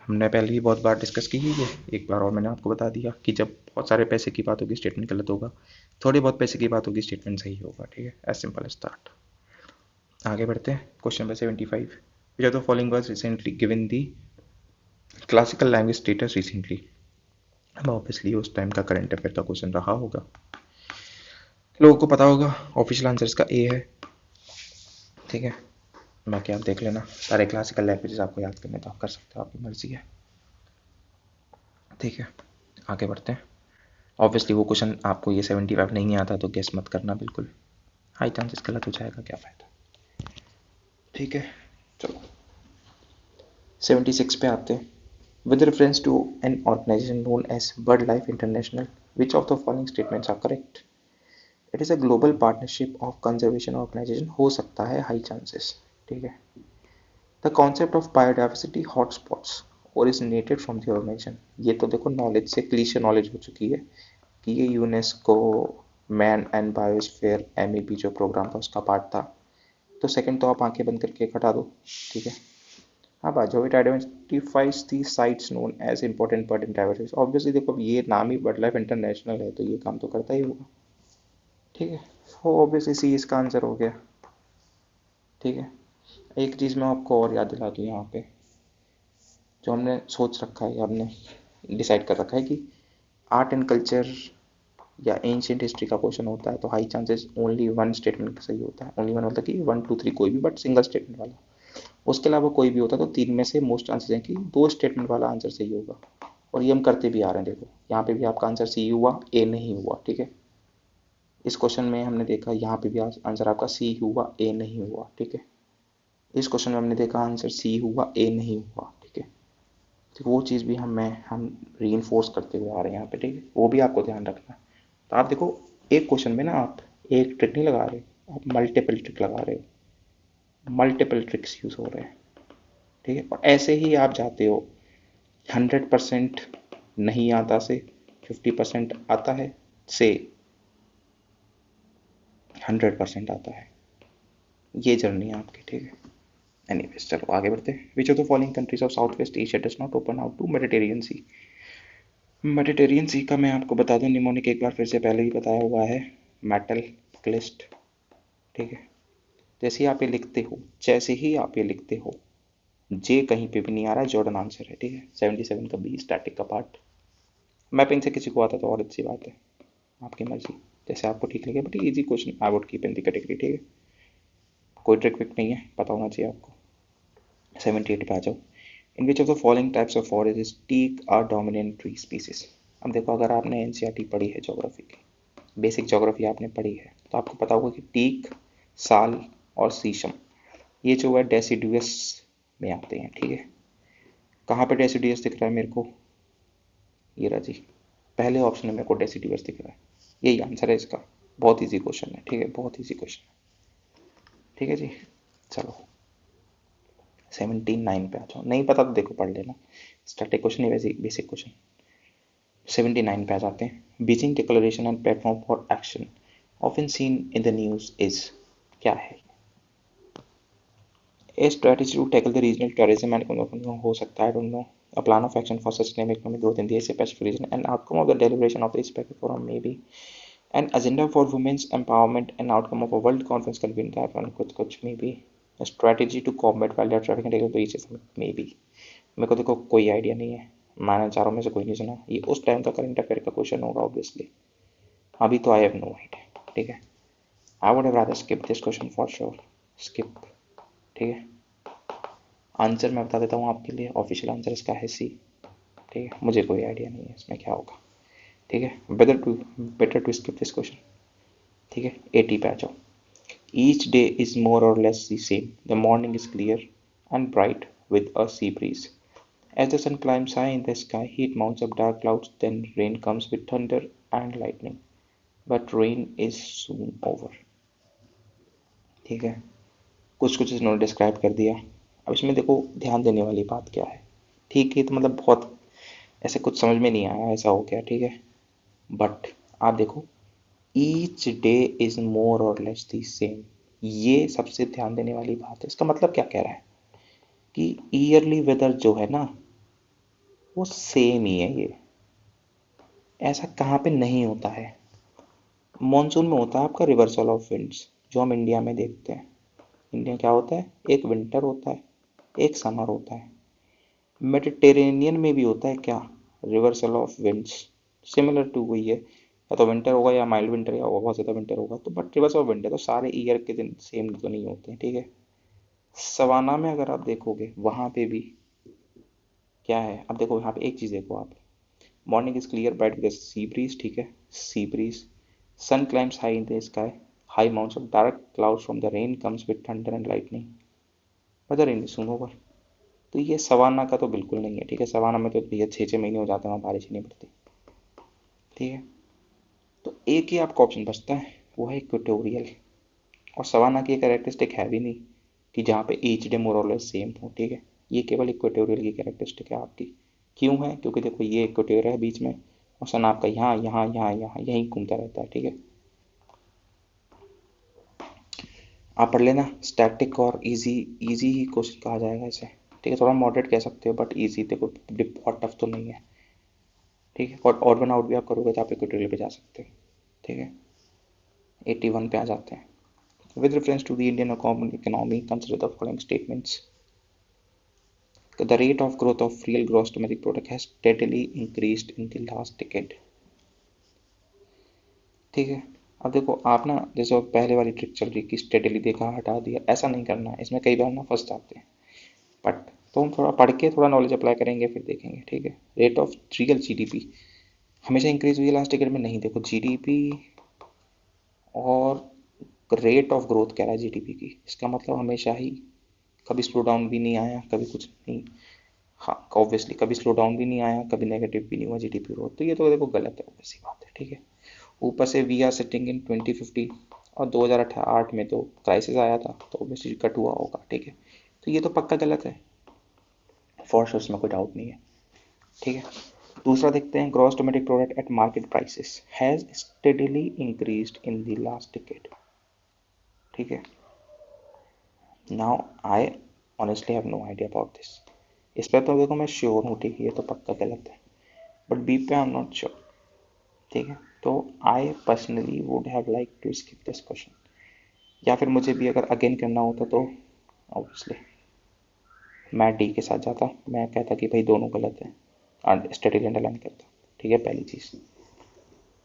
हमने पहले ही बहुत बार डिस्कस की है, एक बार और मैंने आपको बता दिया कि जब बहुत सारे पैसे की बात होगी स्टेटमेंट गलत होगा, थोड़े बहुत पैसे की बात होगी स्टेटमेंट सही होगा, ठीक है। As simple as that. आगे बढ़ते हैं, question number 75, which of the following was recently given the classical language status recently. अब ऑब्वियसली उस टाइम का करंट अफेयर का क्वेश्चन रहा होगा, लोगों को पता होगा। ऑफिशियल आंसर इसका ए है, ठीक है। बाकी आप देख लेना, सारे क्लासिकल लैंग्वेजेस आपको याद करने तो आप कर सकते हो, आपकी मर्जी है, ठीक है। आगे बढ़ते हैं। ऑब्वियसली वो क्वेश्चन आपको ये 75 नहीं आता तो गेस मत करना, बिल्कुल हाई चांसेस गलत हो जाएगा, क्या फ़ायदा, ठीक है। चलो 76 पे आते हैं। With reference to an organisation known as bird life international, which of the following statements are correct? It is a global partnership of conservation organisation, हो सकता है, हाई चांसेस, ठीक है। The concept of biodiversity hotspots originated from the organisation, ये तो देखो knowledge से cliché knowledge हो चुकी है कि ये UNESCO man and biosphere MEP जो प्रोग्राम था उसका पार्ट था। तो सेकंड तो आप आंखें बंद करके हटा दो, ठीक है। अब आ जाओ, it identifies the sites known as important bird diversity. Obviously देखो अब ये नाम ही बर्ड लाइफ इंटरनेशनल है तो ये काम तो करता ही होगा, ठीक है। वो ऑब्वियसली सी इसका आंसर हो गया, ठीक है। एक चीज़ मैं आपको और याद दिला दूँ यहाँ पे, जो हमने सोच रखा है, हमने डिसाइड कर रखा है कि आर्ट एंड कल्चर या एंशियंट हिस्ट्री का क्वेश्चन होता है तो high chances only one statement सही होता है। ओनली वन मतलब कि 1 2 3 कोई भी, बट सिंगल स्टेटमेंट वाला। उसके अलावा कोई भी होता तो 3 में से मोस्ट चांसेस हैं कि 2 स्टेटमेंट वाला आंसर सही होगा, और ये हम करते भी आ रहे हैं। देखो यहाँ पे भी आपका आंसर सी हुआ, ए नहीं हुआ, ठीक है। इस क्वेश्चन में हमने देखा यहाँ पे भी आंसर आपका सी हुआ, ए नहीं हुआ, ठीक है। इस क्वेश्चन में हमने देखा आंसर सी हुआ, ए नहीं हुआ, ठीक है। तो वो चीज़ भी हम री करते हुए आ रहे हैं यहाँ पे, ठीक है। वो भी आपको ध्यान रखना है। तो आप देखो एक क्वेश्चन में ना आप एक ट्रिक नहीं लगा रहे, आप मल्टीपल ट्रिक लगा रहे हो, मल्टीपल ट्रिक्स यूज़ हो रहे हैं, ठीक है। और ऐसे ही आप जाते हो 100% नहीं आता से 50% आता है से 100% आता है, ये जर्नी है आपकी, ठीक है। एनीवेज चलो आगे बढ़ते हैं। Which of the following countries of South West Asia does not open out to Mediterranean Sea? Mediterranean Sea का मैं आपको बता दूं, निमोनिक एक बार फिर से पहले ही बताया हुआ है, मेटल क्लिस्ट, ठीक है। जैसे ही आप ये लिखते हो, जैसे ही आप ये लिखते हो, जे कहीं पे भी नहीं आ रहा है, जॉर्डन आंसर है, ठीक है। 77 का बी स्टैटिक का पार्ट। मैपिंग से किसी को आता तो और अच्छी बात है, आपकी मर्जी, जैसे आपको ठीक लगे, but easy question I would keep in the category, ठीक है। कोई ट्रिक विक नहीं है, पता होना चाहिए आपको। 78 पे आ जाओ। In which of the following types of forest teak are dominant tree species? अब देखो अगर आपने एनसीईआरटी पढ़ी है ज्योग्राफी की, बेसिक ज्योग्राफी आपने पढ़ी है, तो आपको पता होगा कि टीक, साल और शीशम, ये जो है डेसिडुअस में आते हैं, ठीक है। कहाँ पे डेसिडुअस दिख रहा है मेरे को? ये रहा जी, पहले ऑप्शन में मेरे को डेसिडुअस दिख रहा है, यही आंसर है इसका। बहुत ईजी क्वेश्चन है, ठीक है, बहुत ईजी क्वेश्चन है, ठीक है जी। चलो 79 पे आ जाओ, नहीं पता तो देखो पढ़ लेना, स्टैटिक क्वेश्चन ही वैसे बेसिक क्वेश्चन। 79 पे आ जाते हैं। Beijing declaration and platform for action often seen in the news is, क्या है? A strategy to tackle the regional terrorism and, हो सकता है, I don't know. A plan of action for sustainable economic growth in the Asia Pacific region, an outcome of the deliberation of the Pacific Forum, maybe an agenda for women's empowerment, an outcome of a world conference convened that one, कुछ maybe a strategy to combat wildlife trafficking and illegal beaches, maybe मेरे को देखो कोई idea नहीं है, मैंने चारों में से कोई नहीं सुना, ये उस टाइम का करंट अफेयर का क्वेश्चन होगा ऑब्वियसली। अभी तो आई हैव नो आइडिया, ठीक है। I would have rather skip this question for sure, skip, ठीक है। आंसर मैं बता देता हूँ आपके लिए, ऑफिशियल आंसर इसका है सी, ठीक है। मुझे कोई आइडिया नहीं है इसमें क्या होगा, ठीक है। Better to skip this question, ठीक है। 80 पे आ जाओ। ईच डे इज मोर और less the same, the morning is clear and bright with a sea breeze. As the sun climbs high in the sky, heat mounts up dark clouds, then rain comes with thunder and lightning. But rain is soon over. ठीक है, कुछ कुछ इन्होंने describe कर दिया। अब इसमें देखो ध्यान देने वाली बात क्या है, ठीक है। तो मतलब बहुत ऐसे कुछ समझ में नहीं आया, ऐसा हो गया, ठीक है। बट आप देखो, ईच डे इज मोर और लेस दी सेम, ये सबसे ध्यान देने वाली बात है। इसका मतलब क्या कह रहा है कि ईयरली वेदर जो है ना, वो सेम ही है। ये ऐसा कहाँ पे नहीं होता है। मॉनसून में होता है आपका रिवर्सल ऑफ विंड्स, जो हम इंडिया में देखते हैं। इंडिया क्या होता है, एक विंटर होता है, एक समर होता है। मेडिटेरेनियन में भी होता है क्या, reversal of winds, similar to वही है। या तो विंटर होगा या माइल्ड विंटर, या बहुत ज़्यादा विंटर होगा, तो बट रिवर्सल ऑफ विंटर तो सारे ईयर के दिन सेम तो नहीं होते हैं, ठीक है। सवाना में अगर आप देखोगे, वहाँ पे भी क्या है, अब देखो यहाँ पे एक चीज़ देखो आप, morning is clear bright with sea breeze, ठीक है, sea breeze. Sun climbs high in the sky, high mounts of dark clouds from the rain comes with thunder and lightning, but the rain is soon over. तो ये savanna का तो बिल्कुल नहीं है, ठीक है। सवाना में तो भैया 6 6 महीने हो जाते हैं, वहाँ बारिश ही नहीं पड़ती, ठीक है। तो एक ही आपका ऑप्शन बचता है, वो है इक्वेटोरियल। और सवाना की कैरेक्टरिस्टिक है भी नहीं कि जहाँ पे ईच डे मोर और लेस सेम हो, ठीक है। ये केवल इक्वेटोरियल की कैरेक्टरिस्टिक है आपकी। क्यों है, क्योंकि देखो ये इक्वेटोरियल है बीच में, और सन आपका यहाँ यहाँ यहाँ यहाँ यहीं घूमता रहता है, ठीक है। आप पढ़ लेना, स्टैटिक और इजी, इजी ही क्वेश्चन कहा जाएगा इसे, ठीक है। थोड़ा मॉडरेट कह सकते हो, बट इजी, देखो बहुत टफ तो नहीं है, ठीक है। और ऑड वन आउट भी आप करोगे तो आप इक्वेटोरियल पे जा सकते हो, ठीक है। 81 पे आ जाते हैं। With reference to the Indian economy consider the following statements. The rate of growth of real gross domestic product has steadily increased in the last decade. ठीक है। अब देखो आप ना, जैसे पहले वाली ट्रिक चल रही कि स्टेडली देखा हटा दिया, ऐसा नहीं करना है। इसमें कई बार ना फंस जाते हैं, बट तो हम थोड़ा पढ़ के थोड़ा नॉलेज अप्लाई करेंगे फिर देखेंगे, ठीक है। रेट ऑफ रियल जीडीपी हमेशा इंक्रीज हुई है लास्ट टिकट में, नहीं। देखो जीडीपी और रेट ऑफ ग्रोथ कह रहा है जीडीपी की, इसका मतलब हमेशा ही कभी स्लो डाउन भी नहीं आया, कभी कुछ नहीं। हाँ ऑब्वियसली कभी स्लो डाउन भी नहीं आया, कभी नेगेटिव भी नहीं हुआ जीडीपी ग्रोथ, तो ये तो देखो गलत है, ऑब्वियसली बात है, ठीक है। ऊपर से वी आर सिटिंग इन 2015, और 2008 में तो क्राइसिस आया था, तो ऑब्वियसली कट हुआ होगा, ठीक है। तो ये तो पक्का गलत है, फॉर श्योर, इसमें कोई डाउट नहीं है, ठीक है। दूसरा देखते हैं, gross domestic product at market prices has steadily increased in the last decade, ठीक है। Now I honestly have no idea about this. इस पर तो देखो मैं श्योर हूँ, ठीक है, ये तो पक्का गलत है, बट बी पे आई एम नॉट श्योर, ठीक है। तो I personally would have like to skip this question, या फिर मुझे भी अगर अगेन करना होता तो ऑब्वियसली मैं डी के साथ जाता, मैं कहता कि भाई दोनों गलत है, और स्टडी अंडरलाइन करता, ठीक है, पहली चीज़।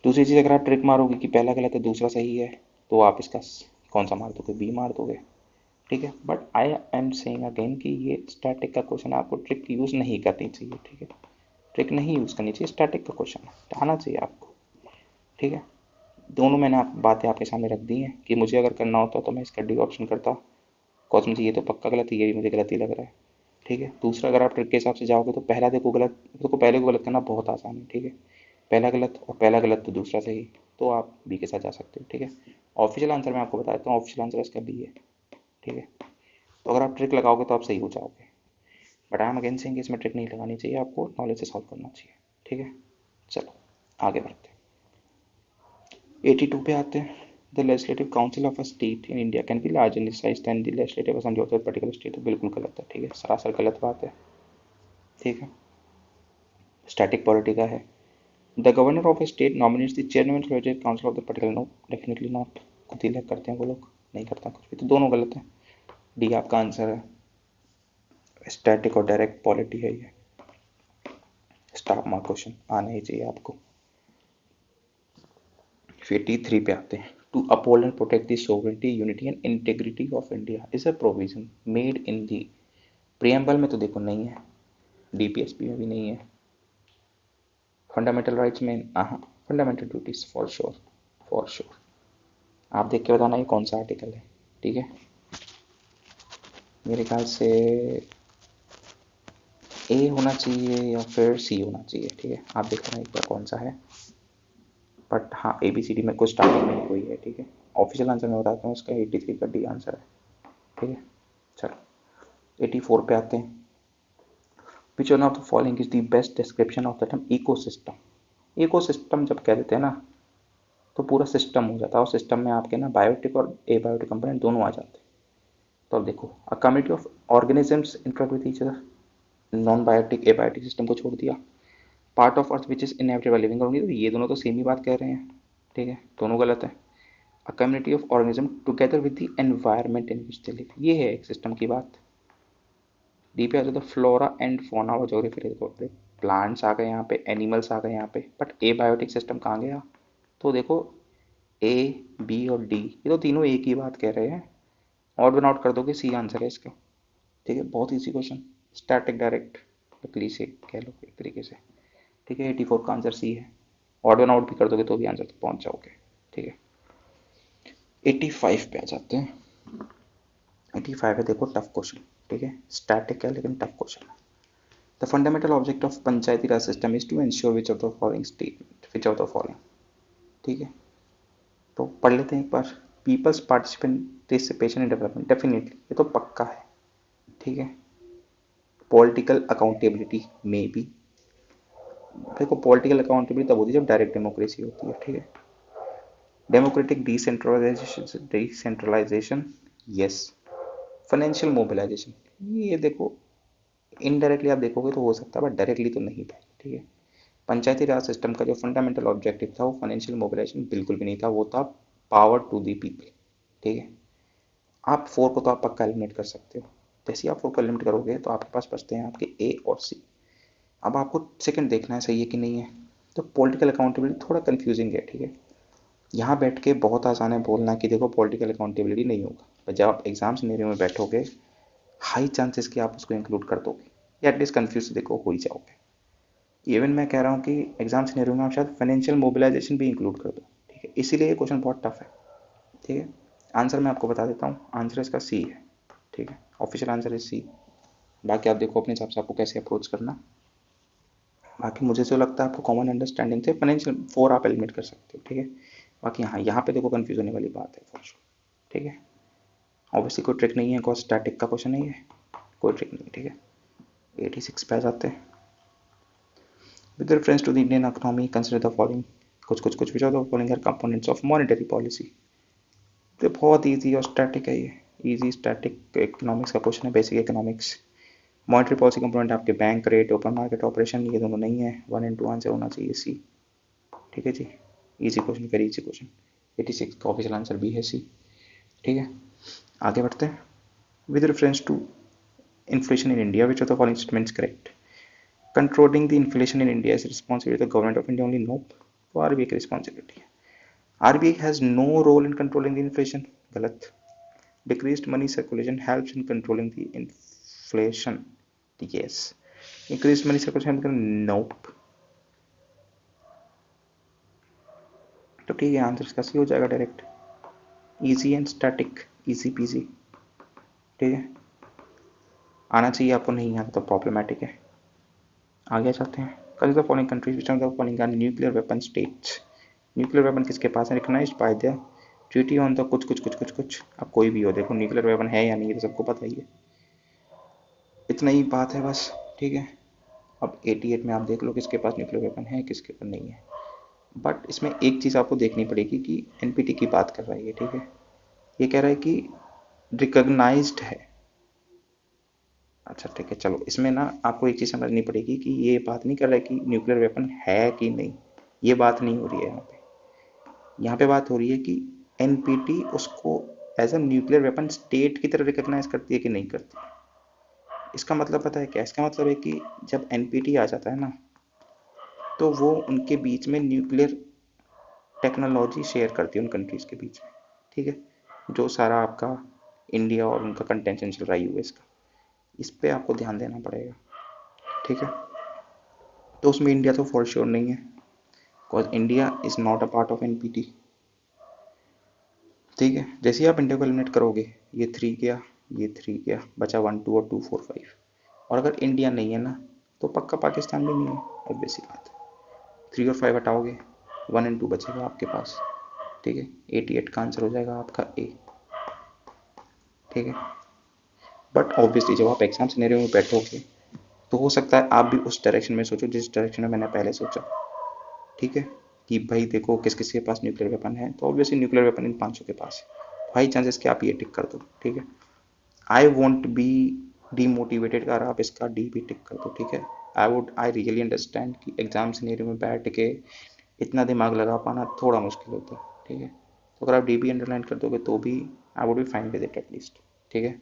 दूसरी चीज़, अगर आप ट्रिक मारोगे कि पहला गलत है दूसरा सही है, तो आप इसका कौन सा मार दोगे, बी मार दोगे, ठीक है। But I am saying again कि ये स्टैटिक का क्वेश्चन है, आपको ट्रिक यूज़ नहीं करनी चाहिए, ठीक है। ट्रिक नहीं यूज़ करनी चाहिए, स्टैटिक का क्वेश्चन है, आना चाहिए आपको, ठीक है। दोनों मैंने बातें आपके सामने रख दी हैं कि मुझे अगर करना होता तो मैं इसका डी ऑप्शन करता, बिकॉज मुझे ये तो पक्का गलत है, ये भी मुझे गलत ही लग रहा है, ठीक है। दूसरा, अगर आप ट्रिक के हिसाब से जाओगे तो पहला देखो गलत, देखो पहले को गलत करना बहुत आसान है, ठीक है। पहला गलत और पहला गलत तो दूसरा सही, तो आप बी के साथ जा सकते हो, ठीक है। ऑफिशियल आंसर मैं आपको बता देता हूँ, ऑफिशियल आंसर इसका बी है, ठीक है। तो अगर आप ट्रिक लगाओगे तो आप सही हो जाओगे, but I am again saying इसमें ट्रिक नहीं लगानी चाहिए, आपको नॉलेज से सॉल्व करना चाहिए, ठीक है। चलो आगे बढ़ते हैं, 82 पे आते हैं। The legislative council of a state in India can be larger in size than the legislative assembly of the particular state, तो बिल्कुल गलत है, ठीक है, सरासर गलत बात है, ठीक है। स्टैटिक पॉलिटी का है, the governor of a state nominates the chairman legislative council of the particular, no, definitely not, खुद ही इलेक्ट करते हैं वो लोग, नहीं करता कुछ भी, तो दोनों गलत है, डी आपका आंसर है। स्टैटिक और डायरेक्ट पॉलिटी है ये, स्टाफ मार्क क्वेश्चन आना ही चाहिए आपको। 53 पे आते हैं। To uphold and protect the sovereignty unity and integrity of India is a provision made in the preamble में तो देखो नहीं है, डीपीएसपी में भी नहीं है, फंडामेंटल राइट्स में फंडामेंटल ड्यूटीज फॉर श्योर आप देख के बताना ये कौन सा आर्टिकल है, ठीक है। मेरे ख्याल से ए होना चाहिए या फिर सी होना चाहिए, ठीक है। आप देख लेना एक बार कौन सा है, बट हाँ ABCD में कुछ स्टार्टिंग में कोई है, ठीक है। ऑफिशियल आंसर मैं बताता हूँ, इसका 83 का डी आंसर है, ठीक है। चलो 84 पे आते हैं। विच one of the following is the best description of the term ecosystem. Ecosystem जब कह देते हैं ना तो पूरा सिस्टम हो जाता है, और सिस्टम में आपके ना बायोटिक और एबायोटिक कंपोनेंट दोनों आ जाते हैं। तो अब देखो, a community of organisms interact with each other, non biotic abiotic system को छोड़ दिया। Part of earth which is inhabitable living होंगी, तो ये दोनों तो सेम ही बात कह रहे हैं, ठीक है, दोनों गलत है। अ community of organism together with the environment in which they live, ये है एक सिस्टम की बात। डी पे आ जाता है फ्लोरा एंड फोना और जोग्राफी, देखो प्लांट्स आ गए यहाँ पे, एनिमल्स आ गए यहाँ पे, बट एबायोटिक सिस्टम कहाँ गया? तो देखो ए बी और डी ये तो तीनों एक ही बात कह रहे हैं, ऑड वन आउट कर दोगे सी आंसर है इसका, ठीक है। बहुत easy question, static direct luckily से कह लो एक तरीके से, ठीक है। 84 का आंसर सी है, ऑड वन आउट भी कर दोगे तो भी आंसर तक पहुंच जाओगे, ठीक है। 85 पे आ जाते हैं। 85 है, देखो टफ क्वेश्चन, ठीक है, स्टैटिक है लेकिन टफ क्वेश्चन है। The fundamental object of Panchayati Raj system is to ensure which of the following statement, which of the following, ठीक है। तो पढ़ लेते हैं एक बार। People's participation in development, definitely ये तो पक्का है, ठीक है। पॉलिटिकल अकाउंटेबिलिटी में भी, देखो पॉलिटिकल अकाउंटेबिलिटी तब होती है जब डायरेक्ट डेमोक्रेसी होती है, ठीक है। Democratic decentralisation yes. Financial mobilisation, ये देखो इनडायरेक्टली आप देखोगे तो हो सकता है, बट डायरेक्टली तो नहीं था, ठीक है। पंचायती राज सिस्टम का जो फंडामेंटल ऑब्जेक्टिव था वो फाइनेंशियल मोबिलाइजेशन बिल्कुल भी नहीं था, वो था पावर टू दी पीपल, ठीक है। आप 4 को तो आप पक्का एलिमिनेट कर सकते हो, जैसे ही आप 4 को एलिमिनेट करोगे तो आपके पास बचते हैं आपके ए और सी। अब आपको सेकंड देखना है सही है कि नहीं है। तो पॉलिटिकल अकाउंटेबिलिटी थोड़ा कंफ्यूजिंग है, ठीक है। यहाँ बैठ के बहुत आसान है बोलना कि देखो पॉलिटिकल अकाउंटेबिलिटी नहीं होगा, पर जब आप एग्जाम सिनेरियो में बैठोगे हाई चांसेस कि आप उसको इंक्लूड कर दोगे, या एटलीस्ट कंफ्यूज देखो हो ही जाओगे। इवन मैं कह रहा हूँ कि एग्जाम सिनेरियो में आप शायद फाइनेंशियल मोबिलाइजेशन भी इंक्लूड कर दो, ठीक है। इसीलिए ये क्वेश्चन बहुत टफ है, ठीक है। आंसर मैं आपको बता देता हूँ, आंसर इसका सी है, ठीक है। ऑफिशियल आंसर है सी। बाकी आप देखो अपने हिसाब से आपको कैसे अप्रोच करना। बाकी मुझे जो लगता है आपको कॉमन अंडरस्टैंडिंग से फाइनेंशियल 4 आप एलिमिनेट कर सकते हो, ठीक है। बाकी हाँ यहाँ पे देखो कंफ्यूज होने वाली बात है फॉर श्योर, ठीक है। ऑब्वियसली कोई ट्रिक नहीं है, कॉज स्टैटिक का क्वेश्चन नहीं है, कोई ट्रिक नहीं है, ठीक है। 86 पे आ जाते हैं। With reference to the Indian economy consider the following, कुछ which are the following are components of monetary policy. तो बहुत ईजी और स्टैटिक है ये, ईजी स्टैटिक इकोनॉमिक्स का क्वेश्चन है, basic economics. Monetary policy component आपके bank rate, open market operation, ये दोनों नहीं है, 1 एंड 2 आंसर होना चाहिए सी, ठीक है जी। Easy question, very easy question. 86 का ऑफिशियल आंसर भी है सी, ठीक है। आगे बढ़ते हैं। With reference to inflation in India which of the following statements correct. Controlling the inflation in India is responsibility of the government of India only, no, तो RBI की रिस्पॉन्सिबिलिटी है। RBI has no role in controlling the inflation, गलत। Decreased money circulation helps in controlling the inflation, yes. Increased money circulation, nope. तो ठीक है, answer इसका सी हो जाएगा direct, easy and static, easy PG, ठीक है। आना चाहिए आपको, नहीं आता तो प्रॉब्लमेटिक है। आगे चलते हैं। Consider the following countries which are the following are nuclear weapon states. Nuclear weapon किसके पास है? Recognised by the treaty on the कुछ। अब कोई भी हो, देखो न्यूक्लियर वेपन है या नहीं तो सबको पता ही है, इतना ही बात है बस, ठीक है। अब 88 में आप देख लो किसके पास न्यूक्लियर वेपन है, किसके पास नहीं है। बट इसमें एक चीज़ आपको देखनी पड़ेगी कि एनपीटी की बात कर रहा है ये, ठीक है। ये कह रहा है कि रिकॉग्नाइज्ड है, अच्छा ठीक है। चलो इसमें ना आपको एक चीज़ समझनी पड़ेगी कि ये बात नहीं कर रहा है कि न्यूक्लियर वेपन है कि नहीं, ये बात नहीं हो रही है यहाँ पे बात हो रही है कि एनपीटी उसको as a nuclear weapon state की तरह रिकॉग्नाइज करती है कि नहीं करती। इसका मतलब पता है क्या? इसका मतलब है कि जब एनपीटी आ जाता है ना, तो वो उनके बीच में न्यूक्लियर टेक्नोलॉजी शेयर करती है उन कंट्रीज के बीच में, ठीक है? जो सारा आपका इंडिया और उनका कंटेंशन चल रहा है यूएस का, इस पे आपको ध्यान देना पड़ेगा, ठीक है? तो उसमें इंडिया तो फॉर श्योर नहीं है, because India is not a part of NPT, ठीक है? जैसे ही आप इंडिया को एलिमिनेट करोगे, ये 3 गया, ये 3 गया, बचा 1 2 और 2 4 5, और अगर इंडिया नहीं है ना, तो पक्का पाकिस्तान भी नहीं है, ऑब्वियस सी बात है। 3 और 5 हटाओगे, 1 एंड 2 बचेगा आपके पास, ठीक है? 88 का आंसर हो जाएगा आपका ए, ठीक है? बट ऑब्वियसली जब आप एग्जाम सिनेरियो में बैठोगे, तो हो सकता है आप भी उस डायरेक्शन में सोचो जिस डायरेक्शन में मैंने पहले सोचा, ठीक है? कि भाई देखो किस किस के पास न्यूक्लियर वेपन है, तो ऑब्वियसली न्यूक्लियर वेपन इन 500 के पास है, हाई चांसेस कि आप ये टिक कर दो, ठीक है? आई वॉन्ट बी डीमोटिवेटेड अगर आप इसका डी भी टिक कर दो, ठीक है? आई रियली अंडरस्टैंड कि एग्जाम सिनेरियो में बैठ के इतना दिमाग लगा पाना थोड़ा मुश्किल होता है, ठीक है? तो अगर आप डी भी अंडरलाइन कर दोगे तो भी I would be fine with it at least, ठीक है?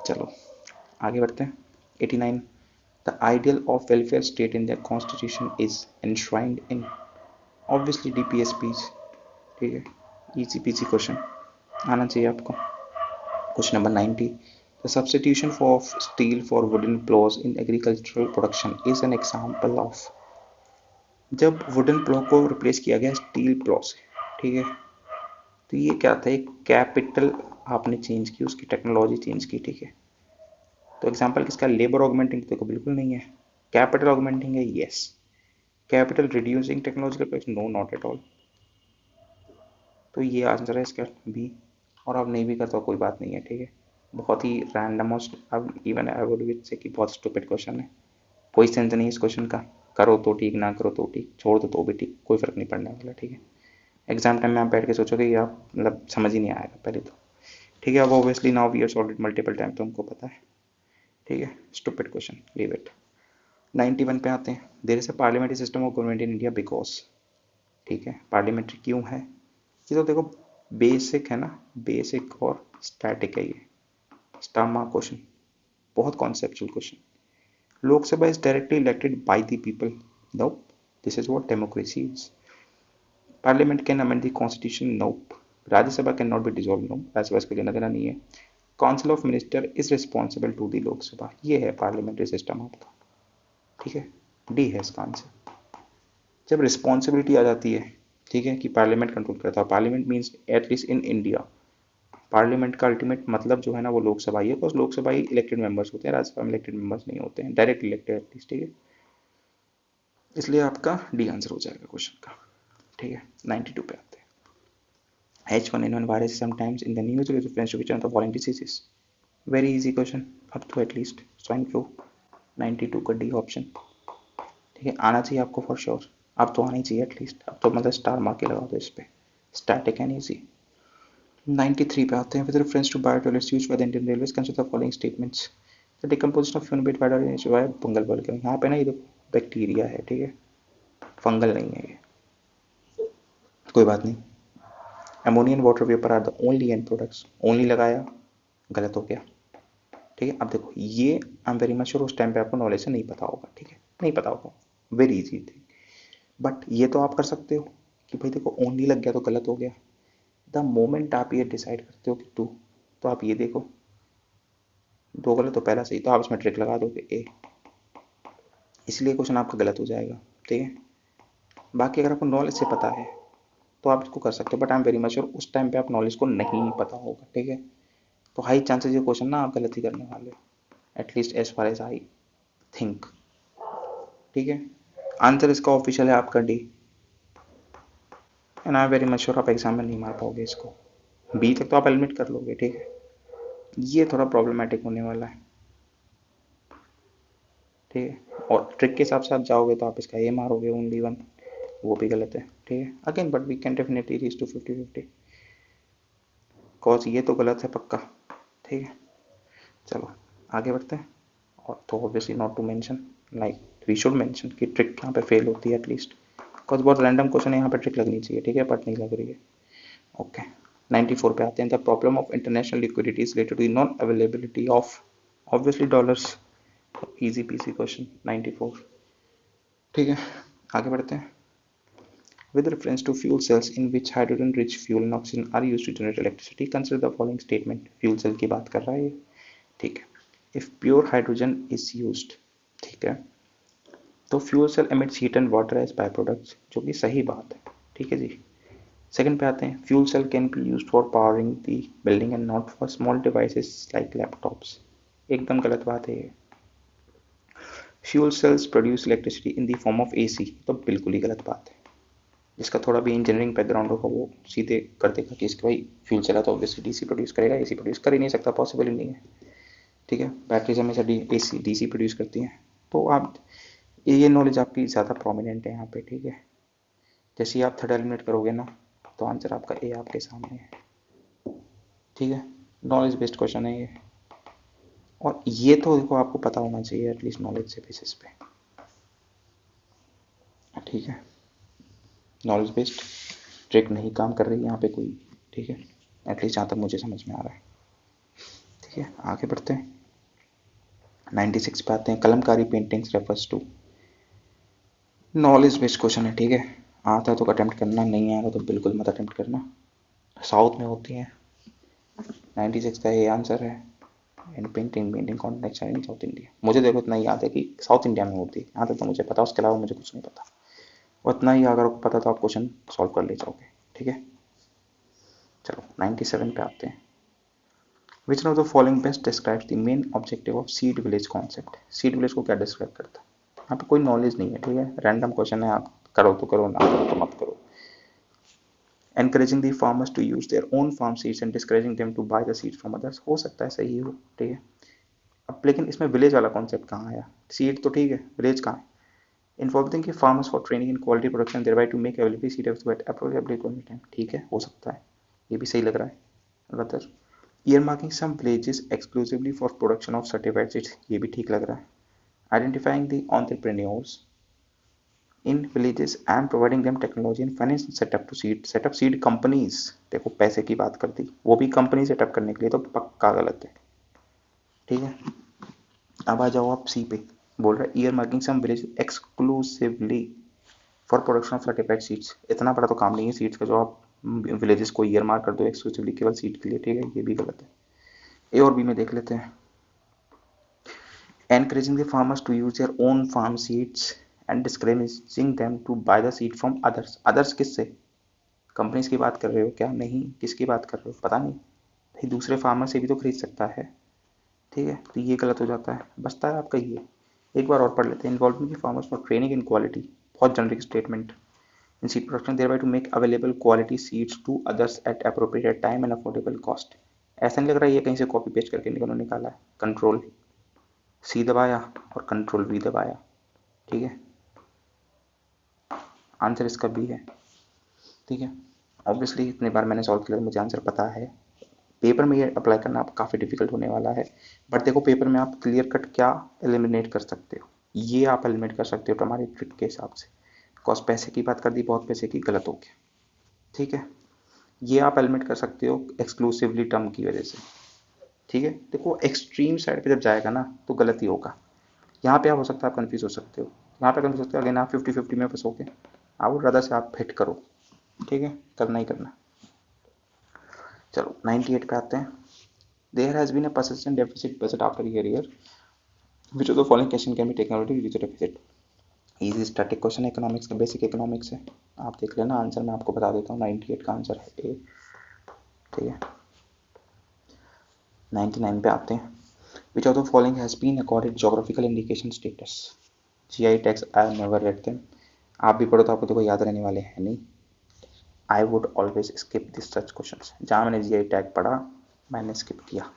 चलो आगे बढ़ते हैं। 89, the ideal of welfare state in the constitution is enshrined in, obviously DPSPs, ठीक है? इजी पीजी क्वेश्चन आना चाहिए आपको। Question number 90, the substitution of steel for wooden applause in agricultural production is an example of, जब wooden plough को replace किया गया steel plough से, ठीक है? तो ये क्या था, एक कैपिटल आपने चेंज की, उसकी टेक्नोलॉजी चेंज की, ठीक है? तो एग्जाम्पल किसका? लेबर ऑगमेंटिंग तो बिल्कुल नहीं है। कैपिटल ऑगमेंटिंग है, yes. Capital reducing technological production, no not at all. तो ये आंसर है इसका बी, और अब नहीं भी करता कोई बात नहीं है, ठीक है? बहुत ही रैंडम, अब इवन आई वुड विच से कि बहुत स्टूपिड क्वेश्चन है, कोई सेंस नहीं इस क्वेश्चन का, करो तो ठीक, ना करो तो ठीक, छोड़ दो तो भी ठीक, कोई फर्क नहीं पड़ने वाला, ठीक है? एग्जाम टाइम में आप बैठ के सोचोगे कि आप मतलब समझ ही नहीं आएगा पहले तो, ठीक है? अब obviously now we are solve it multiple time, तो हमको पता है, ठीक है? Stupid question, leave it. 91 पे आते हैं। There is a parliamentary system of government in India because, ठीक है? पार्लियामेंट्री क्यों है? ये तो देखो बेसिक है ना, बेसिक और स्टैटिक है ये, स्टार मार्क क्वेश्चन, बहुत conceptual question. Lok Sabha is directly elected by the people, no, this is what democracy is. Parliament can amend the constitution, no. Rajya Sabha can not be dissolve, no, Rajya Sabha इसके लेना देना नहीं है। Council of minister is responsible to the Lok Sabha, ये है parliamentary system आपका, ठीक है? डी है इसका आंसर। जब रिस्पॉन्सिबिलिटी आ जाती है, ठीक है, कि पार्लियामेंट कंट्रोल करता है, parliament means at least in India, parliament का अल्टीमेट मतलब जो है ना वो लोकसभा ही है, because Lok Sabha he elected members होते हैं, राज्यसभा में इलेक्टेड मेंबर्स नहीं होते हैं, डायरेक्ट इलेक्टेड एटलीस्ट, ठीक है? इसलिए आपका डी आंसर हो जाएगा क्वेश्चन का, ठीक है? 92 पे आते हैं। H1N1 virus sometimes in the news with reference to which of the following diseases, very easy question, अब तो एटलीस्ट स्वाइन फ्लू, 92 का डी ऑप्शन, ठीक है? आना चाहिए आपको फॉर श्योर, अब तो आना ही चाहिए एटलीस्ट, अब तो मतलब स्टार मार्क के लगा दो इस पे, स्टैटिक एंड इजी। 93 पे आते हैं। With reference to biotoilets used by the Indian Railways consider the following statements, the decomposition of human beat by fungal बोल के, यहाँ पे ना ये देखो बैक्टीरिया है, ठीक है? फंगल नहीं है ये, कोई बात नहीं। Ammonia and water vapour are the only end products, only लगाया, गलत हो गया, ठीक है? अब देखो ये I am very much sure उस टाइम पे आपको नॉलेज से नहीं पता होगा, ठीक है? नहीं पता होगा, वेरी इजी थी, बट ये तो आप कर सकते हो कि भाई देखो ओनली लग गया तो गलत हो गया। द मोमेंट आप ये डिसाइड करते हो कि टू, तो आप ये देखो दो गलत तो पहला सही, तो आप इसमें ट्रिक लगा दोगे ए, इसलिए क्वेश्चन आपका गलत हो जाएगा, ठीक है? बाकी अगर आपको नॉलेज से पता है तो आप इसको कर सकते हो, but I am very much sure उस टाइम पे आप नॉलेज को नहीं पता होगा, ठीक है? तो हाई चांसेस ये क्वेश्चन ना आप गलत ही करने वाले हो, at least as far as I think, ठीक है? आंसर इसका ऑफिशियल है आपका D, and I am very much sure आप एग्जाम में नहीं मार पाओगे इसको, बी तक तो आप एलिमिनेट कर लोगे, ठीक है? ये थोड़ा प्रॉब्लमेटिक होने वाला है, ठीक है? और ट्रिक के हिसाब से आप जाओगे तो आप इसका ए मारोगे ओनली वन, वो भी गलत है, ठीक है? Again but we can definitely reach to 50-50, cause ये तो गलत है पक्का, ठीक है? चलो आगे बढ़ते हैं। और तो obviously not to mention, like we should mention कि ट्रिक यहाँ पे फेल होती है एटलीस्ट, बिकॉज बहुत रैंडम क्वेश्चन है, यहाँ पे ट्रिक लगनी चाहिए, ठीक है? बट नहीं लग रही है, ओके। 94 पे आते हैं। The problem of international liquidity is related to non availability of, obviously dollars, easy peasy question 94। ठीक है, आगे बढ़ते हैं। With reference to fuel cells in which hydrogen-rich fuel and oxygen are used to generate electricity, consider the following statement। fuel cell की बात कर रहा है ये, ठीक है। If pure hydrogen is used, ठीक है, तो fuel cell emits heat and water as byproducts, जो कि सही बात है, ठीक है जी। सेकंड पे आते हैं, fuel cell can be used for powering the building and not for small devices like laptops। एकदम गलत बात है ये। fuel cells produce electricity in the form of AC, तो बिल्कुल ही गलत बात है। जिसका थोड़ा भी इंजीनियरिंग बैकग्राउंड होगा वो सीधे कर देगा कि इसके भाई फ्यूल चला तो ऑब्वियसली डीसी प्रोड्यूस करेगा, एसी प्रोड्यूस कर ही नहीं सकता, पॉसिबल ही नहीं है, ठीक है। बैटरीज हमेशा एसी डीसी प्रोड्यूस करती हैं। तो आप ये नॉलेज आपकी ज़्यादा प्रोमिनेंट है यहाँ पे, ठीक है। जैसे ही आप थर्ड एलिमिनेट करोगे ना तो आंसर आपका ए आपके सामने है, ठीक है। नॉलेज बेस्ड क्वेश्चन है ये, और ये तो देखो आपको पता होना चाहिए एटलीस्ट नॉलेज से बेसिस पे, ठीक है। नॉलेज बेस्ड ट्रिक नहीं काम कर रही यहाँ पे कोई, ठीक है, एटलीस्ट जहाँ तक मुझे समझ में आ रहा है, ठीक है। आगे बढ़ते हैं, 96 पे आते हैं। Kalamkari paintings refers to, knowledge based question है, ठीक है। आता है तो अटेम्प्ट करना, नहीं आएगा तो बिल्कुल मत अटेम्प्ट करना। साउथ में होती है, 96 का ये आंसर है। And painting context in south India, मुझे देखो इतना ही याद है कि साउथ इंडिया में होती है, यहाँ तक तो मुझे पता, उसके अलावा मुझे कुछ नहीं पता। उतना ही अगर पता तो आप क्वेश्चन सॉल्व कर ले जाओगे, ठीक है। चलो 97 पे आते हैं। Which of the following best describes the main objective of seed village concept. Seed village को क्या डिस्क्राइब करता है? यहाँ पे कोई नॉलेज नहीं है, ठीक है, रैंडम क्वेश्चन है, आप करो तो करो, ना करो तो मत करो। Encouraging the farmers to use their own farm seeds and discouraging them to buy the seeds from others, हो सकता है सही हो, ठीक है। अब लेकिन इसमें विलेज वाला कॉन्सेप्ट कहाँ आया? सीड तो ठीक है, विलेज कहाँ है? Involving farmers for training in quality production thereby to make available seed at appropriate time, ठीक है, हो सकता है, ये भी सही लग रहा है। Other year some villages exclusively for production of certified seeds, ये भी ठीक लग रहा है। Identifying the entrepreneurs in villages and providing them technology and finance setup to set up seed companies, देखो पैसे की बात कर दी, वो भी कंपनी सेटअप करने के लिए, तो पक्का गलत है, ठीक है। अब आ जाओ आप सी पे, बोल रहा है year marking some village exclusively for production of certified seeds, इतना बड़ा तो काम नहीं है सीड्स का जो आप विलेजेस को ईयर मार्क कर दो एक्सक्लूसिवली केवल सीड के लिए, ठीक है, ये भी गलत है। ए और बी में देख लेते हैं। Encouraging the farmers to use their own farm seeds and discouraging them to buy the seed from others, others किससे? कंपनीज की बात कर रहे हो क्या? नहीं, किसकी बात कर रहे हो पता नहीं, भाई दूसरे फार्मर से भी तो खरीद सकता है, ठीक है, तो ये गलत हो जाता है, बचता है आपका ये। एक बार और पढ़ लेते हैं। Involving farmers for training in quality, बहुत generic statement, in seed production thereby to make available quality seeds to others at appropriate time and affordable cost, ऐसा नहीं लग रहा है ये कहीं से कॉपी पेस्ट करके निकाला है। कंट्रोल सी दबाया और कंट्रोल वी दबाया, ठीक है, आंसर इसका बी है, ठीक है। ऑब्वियसली इतने बार मैंने सॉल्व किया, मुझे आंसर पता है। पेपर में ये अप्लाई करना आप काफ़ी डिफिकल्ट होने वाला है, बट देखो पेपर में आप क्लियर कट क्या एलिमिनेट कर सकते हो, ये आप एलिमिनेट कर सकते हो तुम्हारी ट्रिक के हिसाब से। बिकॉज पैसे की बात कर दी, बहुत पैसे की, गलत हो गया, ठीक है। ये आप एलिमिनेट कर सकते हो एक्सक्लूसिवली टर्म की वजह से, ठीक है। देखो एक्सट्रीम साइड पे जब जाएगा ना तो गलत ही होगा। यहाँ पे आप हो सकता है आप कन्फ्यूज हो सकते हो, यहाँ पे कन्फ्यूज हो सकते हो, अगेन आप 50-50 में फंसोगे, आप रदर से आप फिट करो, ठीक है, करना ही करना। चलो 98 पे आते हैं। There has been a persistent deficit budget after year which of the following question can be taken out to reduce the deficit। Easy static question, economics का, बेसिक इकोनॉमिक्स है, आप देख लेना, आंसर मैं आपको बता देता हूँ। 98 का आंसर है ए, ठीक है। 99 पे आते हैं। Which of the following has been accorded geographical indication status, GI tags I never read them, आप भी पढ़ो तो आपको तो कोई याद रहने वाले हैं नहीं। I would always skip this such question, जहाँ मैंने जीआई टैग पढ़ा मैंने स्किप किया,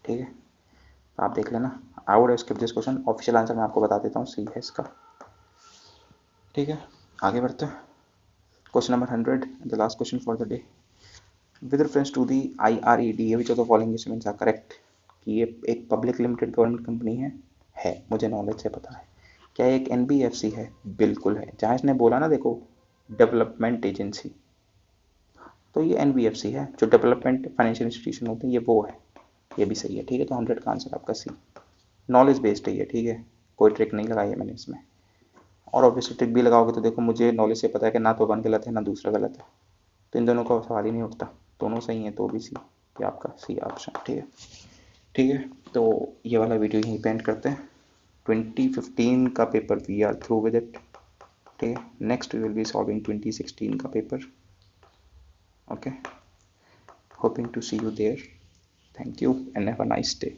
ठीक है, तो आप देख लेना। I would skip this question, official answer मैं आपको बता देता हूँ, सी है इसका, ठीक है। आगे बढ़ते हैं। Question number 100, the last question for the day. With reference to the IRED which of the following statements are correct, कि ये एक पब्लिक लिमिटेड गवर्नमेंट कंपनी है, मुझे नॉलेज से पता है। क्या एक NBFC है? बिल्कुल है। जहाँ इसने बोला ना देखो डेवलपमेंट एजेंसी, तो ये NBFC है, जो डेवलपमेंट फाइनेंशियल इंस्टीट्यूशन होते हैं, ये वो है, ये भी सही है, ठीक है। तो 100 का आंसर आपका सी। नॉलेज बेस्ड है ये, ठीक है, कोई ट्रिक नहीं लगाई है मैंने इसमें। और ऑब्वियसली ट्रिक भी लगाओगे तो देखो मुझे नॉलेज से पता है कि ना तो वन गलत है ना दूसरा गलत है, तो इन दोनों का सवाल ही नहीं उठता, दोनों सही हैं, तो भी सी, ये आपका सी ऑप्शन, ठीक है। ठीक है, तो ये वाला वीडियो यहीं पे एंड करते हैं। 2015 का paper we are through with it, ठीक है। Next we will be solving 2016 का paper, okay. Hoping to see you there, thank you and have a nice day.